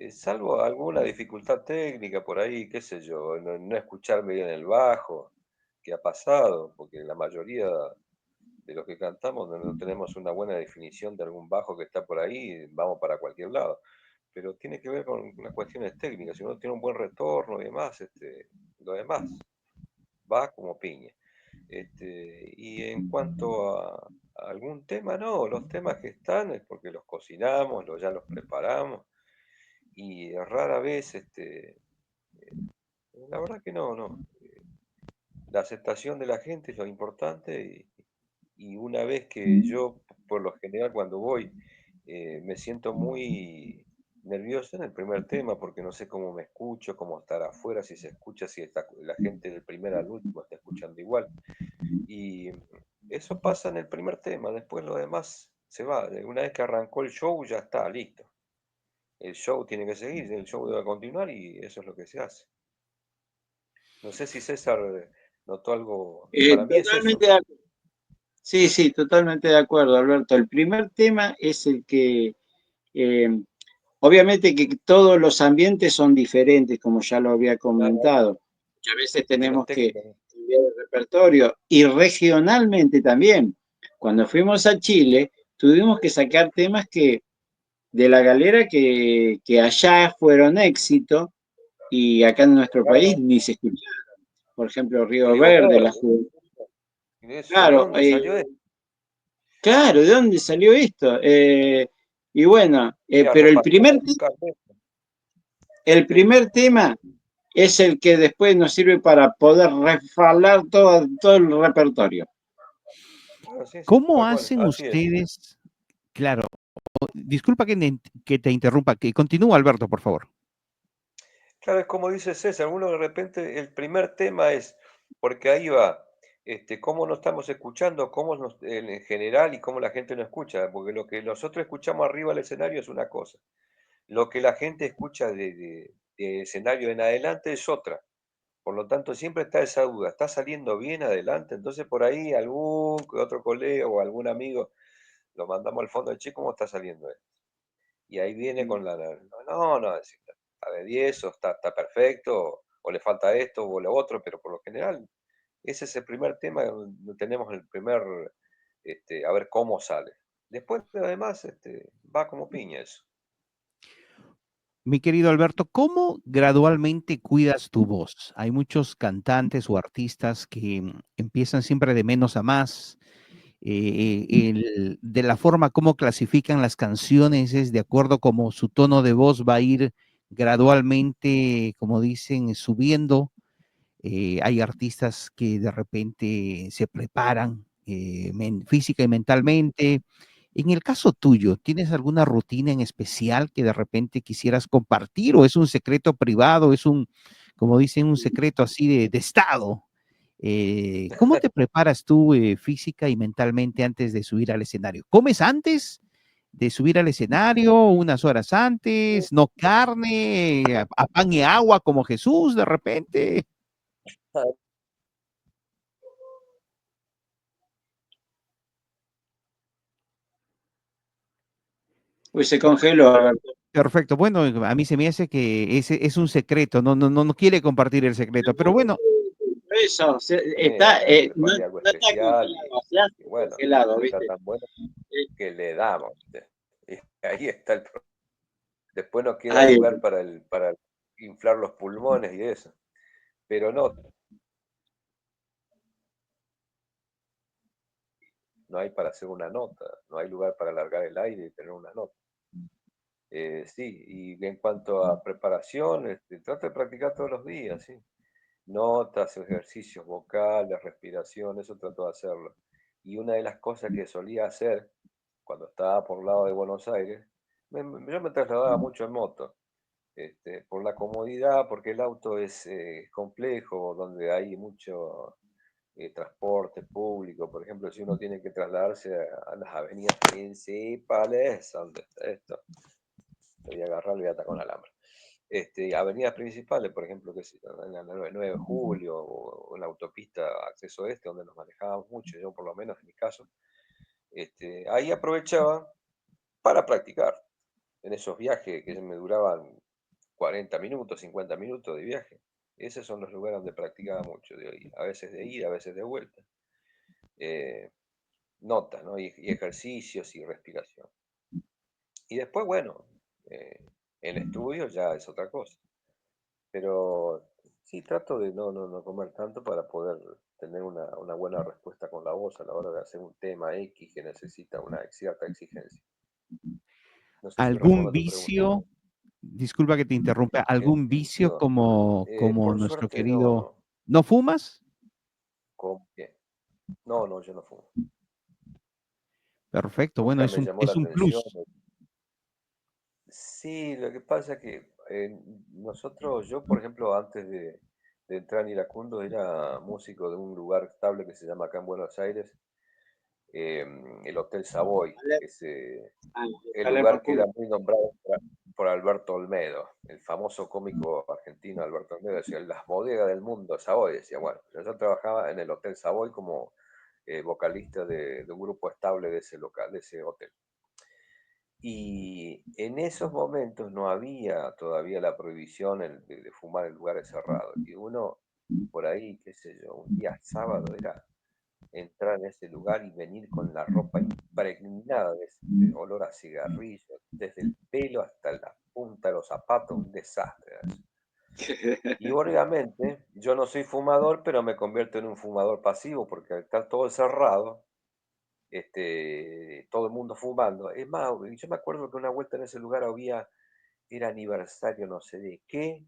salvo alguna dificultad técnica por ahí, qué sé yo, no escuchar bien el bajo, que ha pasado, porque la mayoría de los que cantamos no tenemos una buena definición de algún bajo que está por ahí, vamos para cualquier lado. Pero tiene que ver con las cuestiones técnicas, si uno tiene un buen retorno y demás, lo demás va como piña. Y en cuanto a algún tema, no, los temas que están es porque los cocinamos, ya los preparamos y rara vez, la verdad que no. La aceptación de la gente es lo importante y una vez que yo, por lo general, cuando voy, me siento muy nervioso en el primer tema porque no sé cómo me escucho, cómo estar afuera, si se escucha, si la gente del primer al último está escuchando igual. Y eso pasa en el primer tema, después lo demás se va. Una vez que arrancó el show ya está listo. el show tiene que seguir, el show debe continuar y eso es lo que se hace. No sé si César notó algo. Para mí es eso. Totalmente de acuerdo. Sí, sí, totalmente de acuerdo, Alberto. El primer tema es el que, eh, obviamente que todos los ambientes son diferentes, como ya lo había Claro, obvio. comentado. Que a veces Que los tenemos que técnicos. cambiar el repertorio y regionalmente también. Cuando fuimos a Chile, tuvimos que sacar temas que de la galera que allá fueron éxito y acá en nuestro país Claro, ni se escucharon. Por ejemplo, Río Río Verde, La Verde. Juventud. Y eso, ¿de Claro, dónde salió esto? claro, ¿de dónde salió esto? Y bueno, Mira, pero repasamos un cartel. el Sí. primer tema es el que después nos sirve para poder refalar todo el repertorio. Claro, sí, sí, ¿Cómo tal cual. hacen Así es. ustedes? Claro, disculpa que te interrumpa, que continúa, Alberto, por favor. Claro, es como dice César, uno de repente el primer tema es, porque ahí va, cómo nos estamos escuchando, en general y cómo la gente nos escucha, porque lo que nosotros escuchamos arriba del escenario es una cosa, lo que la gente escucha de escenario en adelante es otra. Por lo tanto, siempre está esa duda, ¿está saliendo bien adelante? Entonces por ahí algún que otro colega o algún amigo lo mandamos al fondo de che, ¿cómo está saliendo esto? Y ahí viene con no, está de 10 o está perfecto, o le falta esto o lo otro, pero por lo general, ese es el primer tema donde tenemos el primer, a ver cómo sale. Después, además, va como piña eso. Mi querido Alberto, ¿cómo gradualmente cuidas tu voz? Hay muchos cantantes o artistas que empiezan siempre de menos a más. De la forma como clasifican las canciones es de acuerdo como su tono de voz va a ir gradualmente, como dicen, subiendo. Hay artistas que de repente se preparan física y mentalmente. En el caso tuyo, ¿tienes alguna rutina en especial que de repente quisieras compartir o es un secreto privado, es un, como dicen, un secreto así de estado? ¿Cómo te preparas tú física y mentalmente antes de subir al escenario? ¿Comes antes de subir al escenario, unas horas antes, no carne, a pan y agua como Jesús de repente? Pues se congeló, Alberto. Perfecto. Bueno, a mí se me hace que ese es un secreto, no quiere compartir el secreto, pero bueno, Eso, A está, veces no, falla algo no está especial congelado, se hace y bueno, congelado, está ¿viste? tan bueno Eh, que le damos, ¿viste? Y ahí está el problema. Después no queda Ahí, lugar para inflar los pulmones y eso. Pero no hay para hacer una nota, no hay lugar para alargar el aire y tener una nota. Sí, y en cuanto a preparación, trato de practicar todos los días, sí. Notas, ejercicios vocales, respiración, eso trato de hacerlo. Y una de las cosas que solía hacer cuando estaba por el lado de Buenos Aires, yo me trasladaba mucho en moto, por la comodidad, porque el auto es complejo, donde hay mucho transporte público, por ejemplo, si uno tiene que trasladarse a las avenidas principales, ¿dónde está esto? Voy a agarrarlo y ata con alambre. Avenidas principales, por ejemplo, que en la 9 de julio o en la autopista acceso este, donde nos manejábamos mucho, yo por lo menos en mi caso, ahí aprovechaba para practicar en esos viajes que me duraban 40 minutos, 50 minutos de viaje. Esos son los lugares donde practicaba mucho, a veces de ida, a veces de vuelta. Eh, Notas, ¿no? Y ejercicios y respiración. Y después, bueno, el estudio ya es otra cosa. Pero sí, trato de no comer tanto para poder tener una buena respuesta con la voz a la hora de hacer un tema X que necesita una cierta exigencia. No sé si respondo algún a tu pregunta. vicio, disculpa que te interrumpa, El algún vicio vicio, como por nuestro suerte no, querido, no. ¿no fumas? ¿Cómo que? No, no, yo no fumo. Perfecto, bueno, Nunca me llamó la es un atención. plus. Sí, lo que pasa es que yo por ejemplo, antes de entrar en Iracundo, era músico de un lugar estable que se llama acá en Buenos Aires, el Hotel Savoy, que es ah, el Palermo lugar que era Pub. muy nombrado por Alberto Olmedo, el famoso cómico argentino Alberto Olmedo, decía, las bodegas del mundo, Savoy, decía, bueno, yo trabajaba en el Hotel Savoy como vocalista de un grupo estable de ese local, de ese hotel. Y en esos momentos no había todavía la prohibición de fumar en lugares cerrados. Y uno, por ahí, qué sé yo, un día sábado era entrar en ese lugar y venir con la ropa impregnada de olor a cigarrillo, desde el pelo hasta la punta de los zapatos, un desastre. Y obviamente yo no soy fumador, pero me convierto en un fumador pasivo porque al estar todo cerrado, todo el mundo fumando. Es más, yo me acuerdo que una vuelta en ese lugar era aniversario no sé de qué,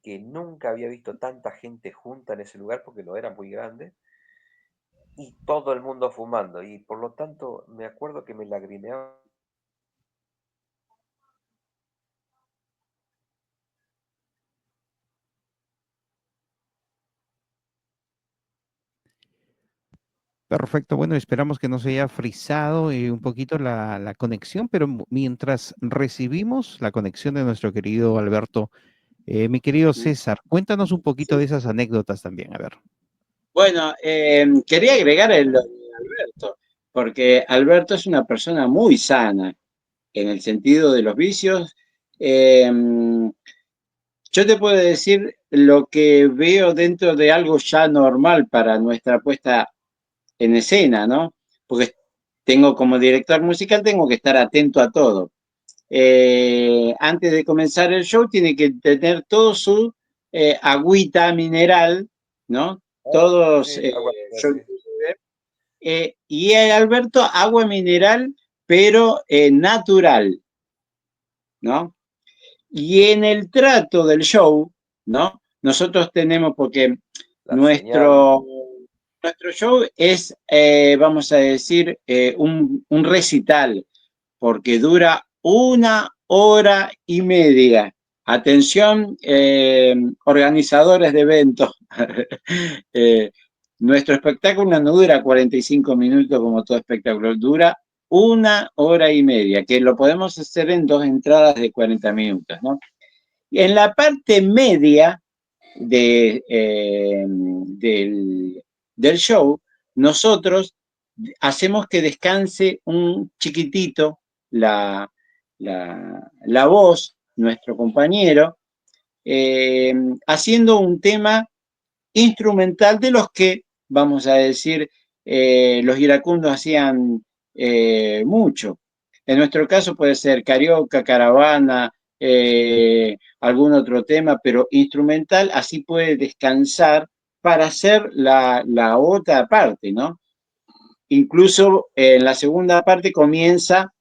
que nunca había visto tanta gente junta en ese lugar porque no era muy grande, y todo el mundo fumando. Y por lo tanto, me acuerdo que me lagrimeaba. Perfecto, bueno, esperamos que no se haya frizado un poquito la conexión, pero mientras recibimos la conexión de nuestro querido Alberto, mi querido César, cuéntanos un poquito de Sí. esas anécdotas también, a ver. Bueno, quería agregar lo de Alberto, porque Alberto es una persona muy sana en el sentido de los vicios. Eh, yo te puedo decir lo que veo dentro de algo ya normal para nuestra puesta en escena, ¿no? Porque tengo como director musical, tengo que estar atento a todo. Antes de comenzar el show, tiene que tener todo su agüita mineral, ¿no? Todos, Sí, agua, yo sí. inclusive, y Alberto, agua mineral, pero natural, ¿no? Y en el trato del show, ¿no? Nosotros tenemos, porque La señal. nuestro, nuestro show es, vamos a decir, un recital, porque dura 1 hora y media. Atención, organizadores de eventos. Eh, Nuestro espectáculo no dura 45 minutos como todo espectáculo, dura 1 hora y media, que lo podemos hacer en 2 entradas de 40 minutos, ¿no? Y en la parte media del show, nosotros hacemos que descanse un chiquitito la voz, nuestro compañero, haciendo un tema instrumental de los que, vamos a decir, los iracundos hacían mucho. En nuestro caso puede ser carioca, caravana, algún otro tema, pero instrumental, así puede descansar para hacer la otra parte, ¿no? Incluso en la segunda parte comienza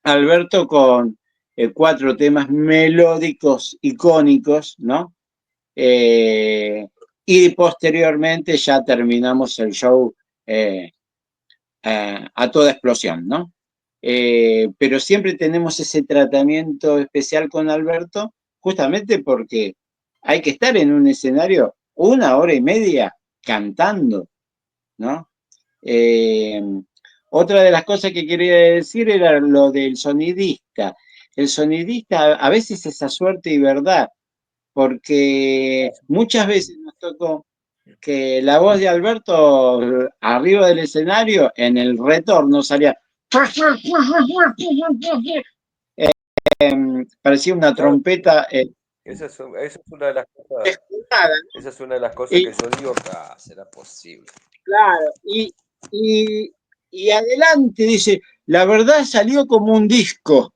Alberto con 4 temas melódicos icónicos, ¿no? Eh, y posteriormente ya terminamos el show eh, a toda explosión, ¿no? Pero siempre tenemos ese tratamiento especial con Alberto, justamente porque hay que estar en un escenario 1 hora y media cantando, ¿no? Eh, Otra de las cosas que quería decir era lo del sonidista. El sonidista a veces es a suerte y verdad, porque muchas veces nos tocó que la voz de Alberto arriba del escenario, en el retorno salía, parecía una Claro, trompeta esa es una de las cosas, escuchada, esa es una de las cosas y que yo digo, será posible. claro, y, y adelante dice, la verdad salió como un disco,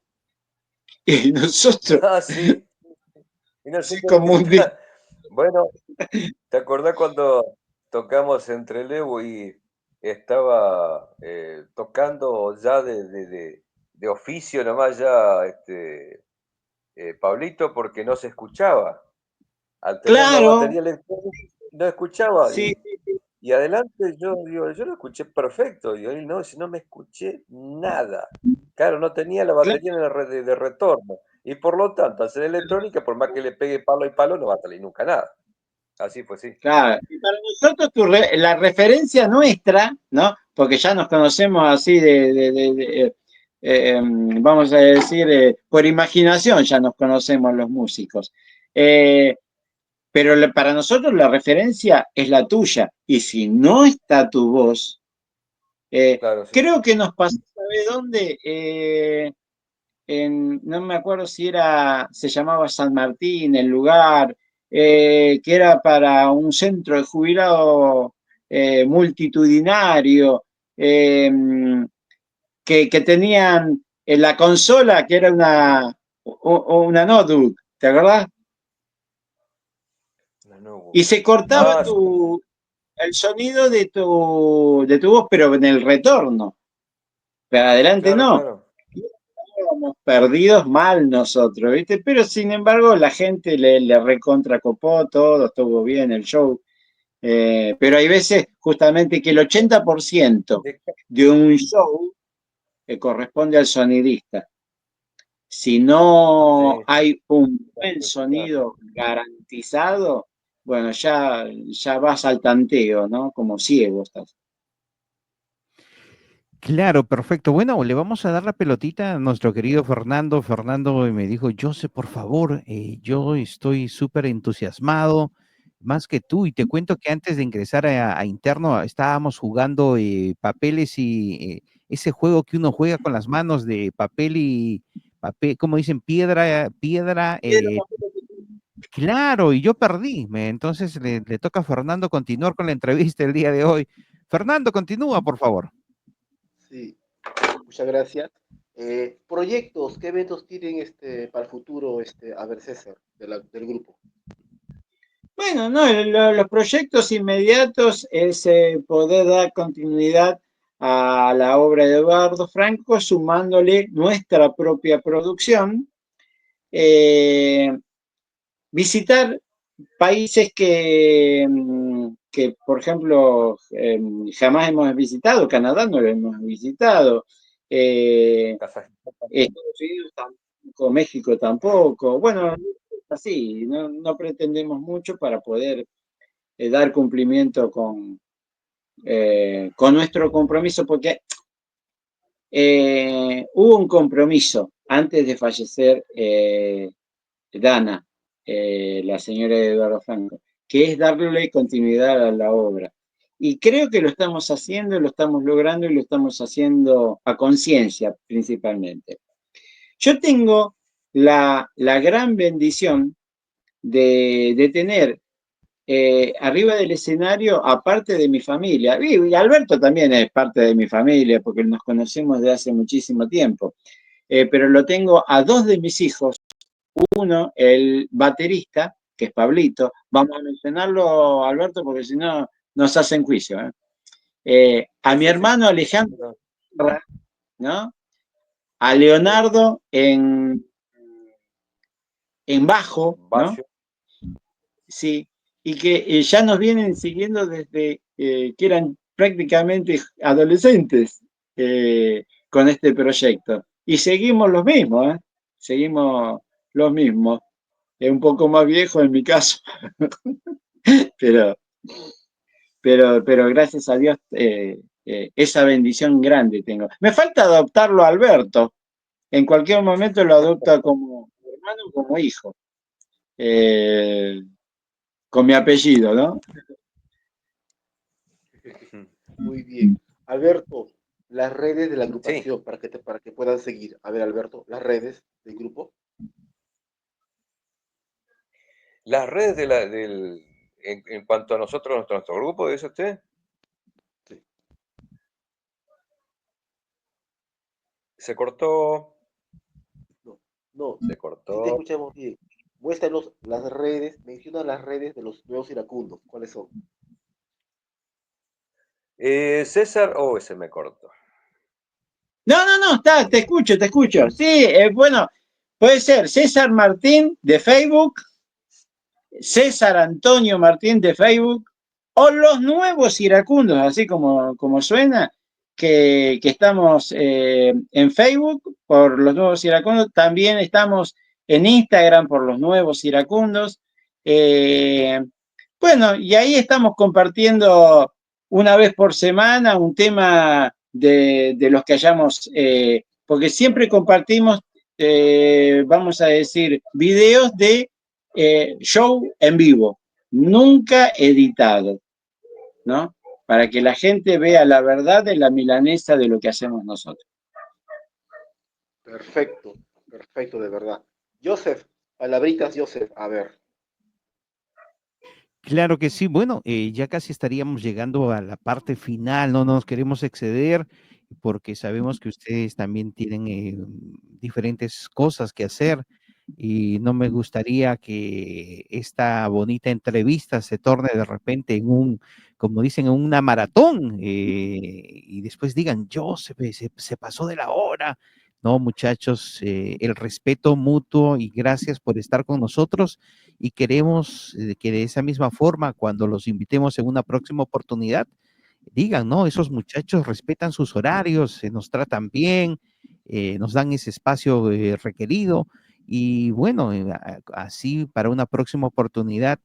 y nosotros, Ah, sí. Y así nosotros como un disco, bueno, ¿te acordás cuando tocamos entre Levo y estaba tocando ya de oficio nomás ya Pablito porque no se escuchaba? Al tener la claro, batería electrónica no escuchaba sí, y adelante yo digo, yo lo escuché perfecto y él no, si no me escuché nada. Claro, no tenía la claro. batería en el de retorno y por lo tanto hacer electrónica, por más que le pegue palo y palo, no va a salir nunca nada. Así fue, sí. Claro, y para nosotros la referencia nuestra, ¿no? Porque ya nos conocemos así vamos a decir, por imaginación ya nos conocemos los músicos. Pero para nosotros la referencia es la tuya. Y si no está tu voz, Claro, sí. creo que nos pasó, ¿sabe dónde? No me acuerdo si se llamaba San Martín, el lugar, que era para un centro de jubilado multitudinario, que tenían en la consola, que era una notebook, ¿te acordás? Y se cortaba Ah, sí, el sonido de tu voz, pero en el retorno. Pero adelante claro, no. claro. Estábamos perdidos mal nosotros, ¿viste? Pero sin embargo la gente le recontracopó todo, estuvo bien el show. Pero hay veces justamente que el 80% De- de un show corresponde al sonidista. Si no Sí, sí, hay un claro, buen sí, claro. sonido garantizado, bueno, ya vas al tanteo, ¿no? Como ciego estás. Claro, perfecto. Bueno, le vamos a dar la pelotita a nuestro querido Fernando. Fernando me dijo, José, por favor, yo estoy súper entusiasmado, más que tú, y te cuento que antes de ingresar a interno estábamos jugando papeles y ese juego que uno juega con las manos de papel y papel, como dicen, piedra, claro, y yo perdí. Entonces le toca a Fernando continuar con la entrevista el día de hoy. Fernando, continúa, por favor. Sí, muchas gracias. Proyectos, ¿qué eventos tienen para el futuro, a ver, César, del grupo? Bueno, no, los proyectos inmediatos es poder dar continuidad a la obra de Eduardo Franco, sumándole nuestra propia producción, eh, visitar países que por ejemplo, jamás hemos visitado. Canadá no lo hemos visitado, eh, Kazajistán tampoco. Estados Unidos tampoco, México tampoco. Bueno, así, no pretendemos mucho para poder dar cumplimiento con nuestro compromiso, porque hubo un compromiso antes de fallecer Dana, la señora de Eduardo Franco, que es darle continuidad a la obra. Y creo que lo estamos haciendo, lo estamos logrando y lo estamos haciendo a conciencia principalmente. Yo tengo la gran bendición de tener arriba del escenario, aparte de mi familia, y Alberto también es parte de mi familia porque nos conocemos de hace muchísimo tiempo, pero lo tengo a dos de mis hijos, uno, el baterista, que es Pablito, vamos a mencionarlo, Alberto, porque si no nos hacen juicio, ¿eh? A Sí, mi sí, sí. hermano Alejandro, Perdón. ¿no? A Leonardo en bajo, ¿no? Bayo. Sí, y que ya nos vienen siguiendo desde que eran prácticamente adolescentes con este proyecto. Y seguimos los mismos, ¿eh? Seguimos los mismos. Es un poco más viejo en mi caso, pero, pero gracias a Dios esa bendición grande tengo. Me falta adoptarlo a Alberto. En cualquier momento lo adopta como hermano o como hijo, eh, con mi apellido, ¿no? Muy bien. Alberto, las redes de la Sí, agrupación, para que puedan seguir. A ver, Alberto, las redes del grupo. las redes en cuanto a nosotros, nuestro grupo, ¿dice usted? Sí. Se cortó, No, no, se sí te cortó. escuchamos bien. Muéstranos las redes, menciona las redes de los nuevos iracundos. ¿Cuáles son? César, oh, ese me cortó. No, te escucho, te escucho. Sí, bueno, puede ser César Martín de Facebook, César Antonio Martín de Facebook, o los nuevos iracundos, así como suena, que estamos en Facebook por los nuevos iracundos, también estamos en Instagram por los nuevos iracundos. Eh, bueno, y ahí estamos compartiendo una vez por semana un tema de los que hayamos porque siempre compartimos, vamos a decir, videos de show en vivo, nunca editado, ¿no? Para que la gente vea la verdad de la milanesa de lo que hacemos nosotros. Perfecto, perfecto, de verdad. Joseph, palabritas, Joseph, a ver. Claro que sí. Bueno, ya casi estaríamos llegando a la parte final, no nos queremos exceder porque sabemos que ustedes también tienen diferentes cosas que hacer y no me gustaría que esta bonita entrevista se torne de repente en un, como dicen, en una maratón y después digan, yo se pasó de la hora. No, muchachos, el respeto mutuo y gracias por estar con nosotros y queremos que de esa misma forma, cuando los invitemos en una próxima oportunidad, digan, ¿no? Esos muchachos respetan sus horarios, nos tratan bien, nos dan ese espacio requerido y bueno, así para una próxima oportunidad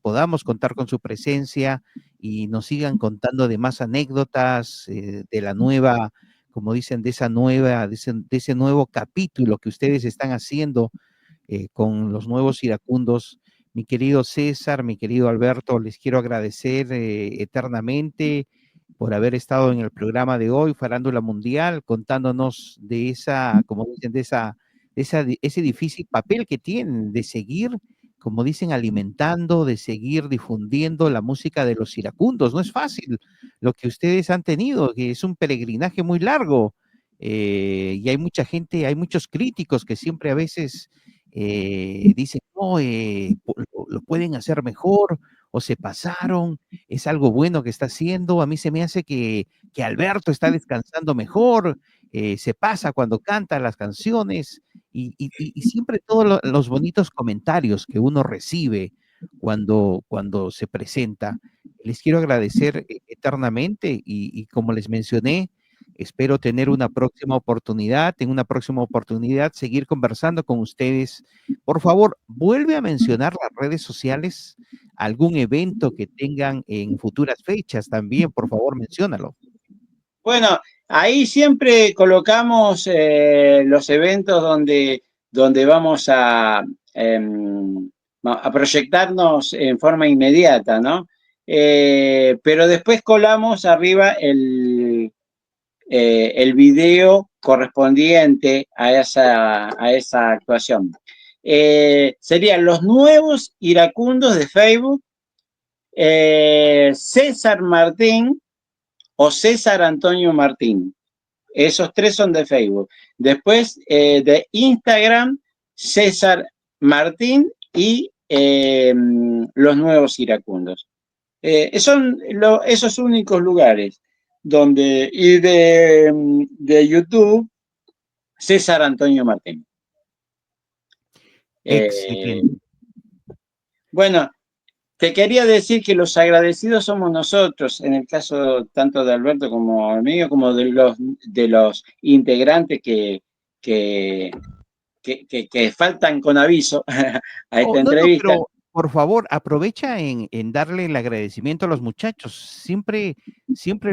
podamos contar con su presencia y nos sigan contando de más anécdotas, de la nueva, como dicen, de esa nueva, de ese nuevo capítulo que ustedes están haciendo con los nuevos iracundos. Mi querido César, mi querido Alberto, les quiero agradecer eternamente por haber estado en el programa de hoy, Farándula Mundial, contándonos de esa, como dicen, de ese difícil papel que tienen de seguir, como dicen, alimentando, de seguir difundiendo la música de los iracundos. No es fácil lo que ustedes han tenido, que es un peregrinaje muy largo. Y hay mucha gente, hay muchos críticos que siempre a veces dicen, no, lo pueden hacer mejor o se pasaron, es algo bueno que está haciendo. A mí se me hace que Alberto está descansando mejor, se pasa cuando canta las canciones y siempre todos los bonitos comentarios que uno recibe cuando se presenta. Les quiero agradecer eternamente y como les mencioné, espero tener una próxima oportunidad, en una próxima oportunidad seguir conversando con ustedes. Por favor, vuelve a mencionar las redes sociales, algún evento que tengan en futuras fechas también, por favor, menciónalo. Bueno, ahí siempre colocamos los eventos donde vamos a proyectarnos en forma inmediata, ¿no? Pero después colamos arriba el video correspondiente a esa actuación. Serían los nuevos iracundos de Facebook, César Martín o César Antonio Martín. Esos tres son de Facebook. Después de Instagram, César Martín y los nuevos iracundos. Son esos únicos lugares donde, y de YouTube, César Antonio Martín. Excelente. Bueno, te quería decir que los agradecidos somos nosotros, en el caso tanto de Alberto como el mío, como de los integrantes que faltan con aviso a Oh, esta no, no, entrevista. pero por favor, aprovecha en darle el agradecimiento a los muchachos. Siempre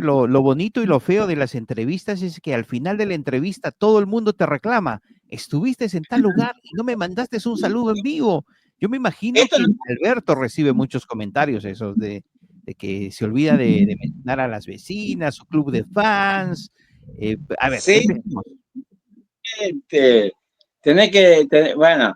lo bonito y lo feo de las entrevistas es que al final de la entrevista todo el mundo te reclama. Estuviste en tal lugar y no me mandaste un saludo en vivo. Yo me imagino Esto que Alberto recibe muchos comentarios esos de que se olvida de mencionar a las vecinas, su club de fans. A ver, sí, empecemos. bueno,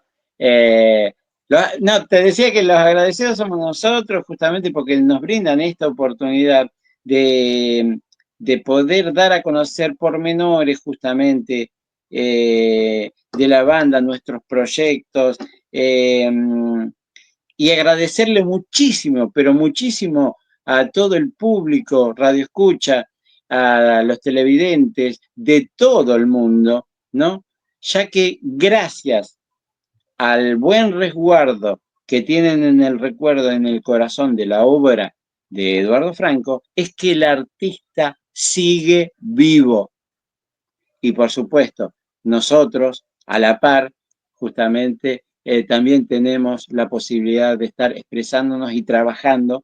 no, te decía que los agradecidos somos nosotros justamente porque nos brindan esta oportunidad de, de poder dar a conocer pormenores justamente de la banda, nuestros proyectos, y agradecerle muchísimo, pero muchísimo a todo el público, radio escucha, a los televidentes de todo el mundo, ¿no? Ya que gracias al buen resguardo que tienen en el recuerdo, en el corazón de la obra de Eduardo Franco, es que el artista sigue vivo. Y por supuesto, nosotros, a la par, justamente, también tenemos la posibilidad de estar expresándonos y trabajando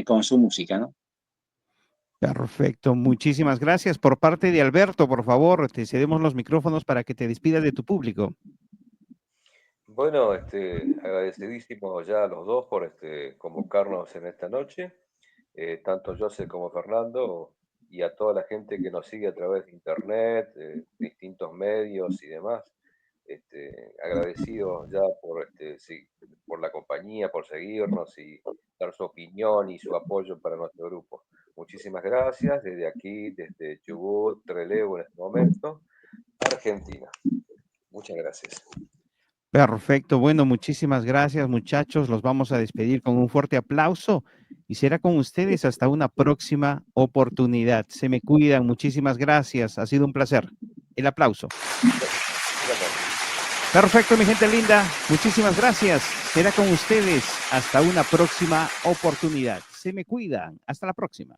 con su música, ¿no? Perfecto, muchísimas gracias. Por parte de Alberto, por favor, te cedemos los micrófonos para que te despidas de tu público. Bueno, agradecidísimos ya a los dos por convocarnos en esta noche, tanto José como Fernando, y a toda la gente que nos sigue a través de internet, distintos medios y demás. Agradecidos ya sí, por la compañía, por seguirnos y dar su opinión y su apoyo para nuestro grupo. Muchísimas gracias desde aquí, desde Chubut, Trelew en este momento, Argentina. Muchas gracias. Perfecto, bueno, muchísimas gracias, muchachos. Los vamos a despedir con un fuerte aplauso y será con ustedes hasta una próxima oportunidad. Se me cuidan, muchísimas gracias. Ha sido un placer. El aplauso. Perfecto, mi gente linda. Muchísimas gracias. Será con ustedes hasta una próxima oportunidad. Se me cuidan. Hasta la próxima.